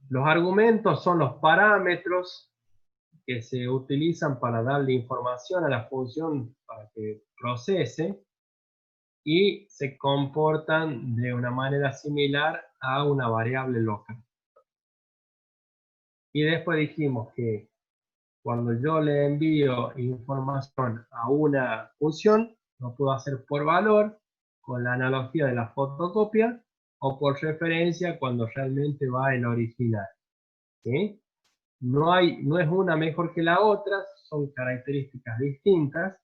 Los argumentos son los parámetros que se utilizan para darle información a la función para que procese y se comportan de una manera similar a una variable local. Y después dijimos que cuando yo le envío información a una función, lo puedo hacer por valor, con la analogía de la fotocopia, o por referencia cuando realmente va el original. ¿Sí? No es una mejor que la otra, son características distintas,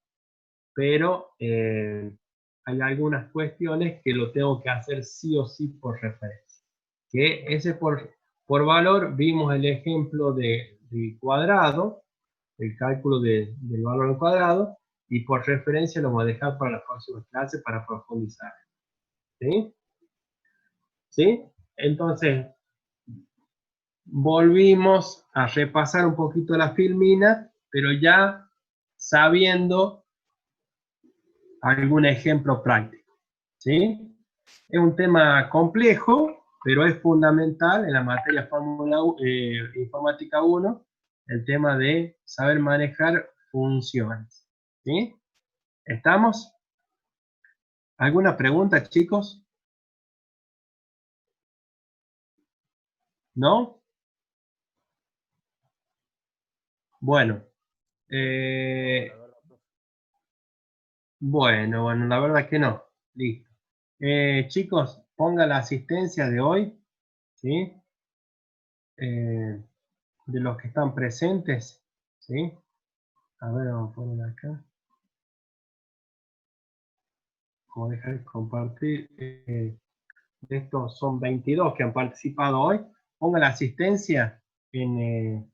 pero hay algunas cuestiones que lo tengo que hacer sí o sí por referencia. Que ese por valor, vimos el ejemplo de cuadrado, el cálculo del valor al cuadrado, y por referencia lo voy a dejar para la próxima clase para profundizar. ¿Sí? ¿Sí? Entonces, volvimos a repasar un poquito la filmina, pero ya sabiendo algún ejemplo práctico. ¿Sí? Es un tema complejo, pero es fundamental en la materia Informática 1, el tema de saber manejar funciones. ¿Sí? ¿Estamos? ¿Alguna pregunta, chicos? ¿No? Bueno. Bueno, la verdad que no. Listo. Chicos, ponga la asistencia de hoy, ¿sí? De los que están presentes, ¿sí? A ver, vamos a poner acá. Vamos a dejar de compartir. Estos son 22 que han participado hoy. Ponga la asistencia en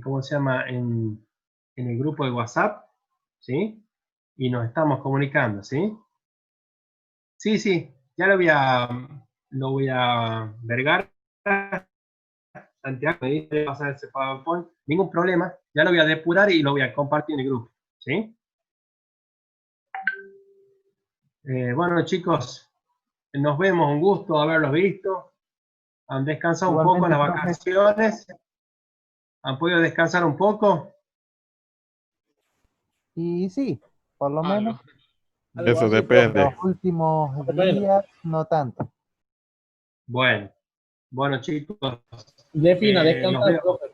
¿cómo se llama? En el grupo de WhatsApp, ¿sí? Y nos estamos comunicando, ¿sí? Sí, sí, ya lo lo voy a Vergara, Santiago, me dice pasar ese PowerPoint, ningún problema, ya lo voy a depurar y lo voy a compartir en el grupo, ¿sí? Bueno, chicos, nos vemos, un gusto haberlos visto. Han descansado un poco en las vacaciones. ¿Han podido descansar un poco? Y sí, por lo menos. Eso depende. Los últimos días, no tanto. Bueno, chicos. Defina, descansar, profe.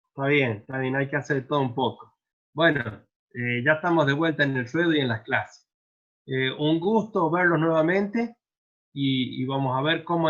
Está bien, hay que hacer todo un poco. Bueno, ya estamos de vuelta en el ruedo y en las clases. Un gusto verlos nuevamente y vamos a ver cómo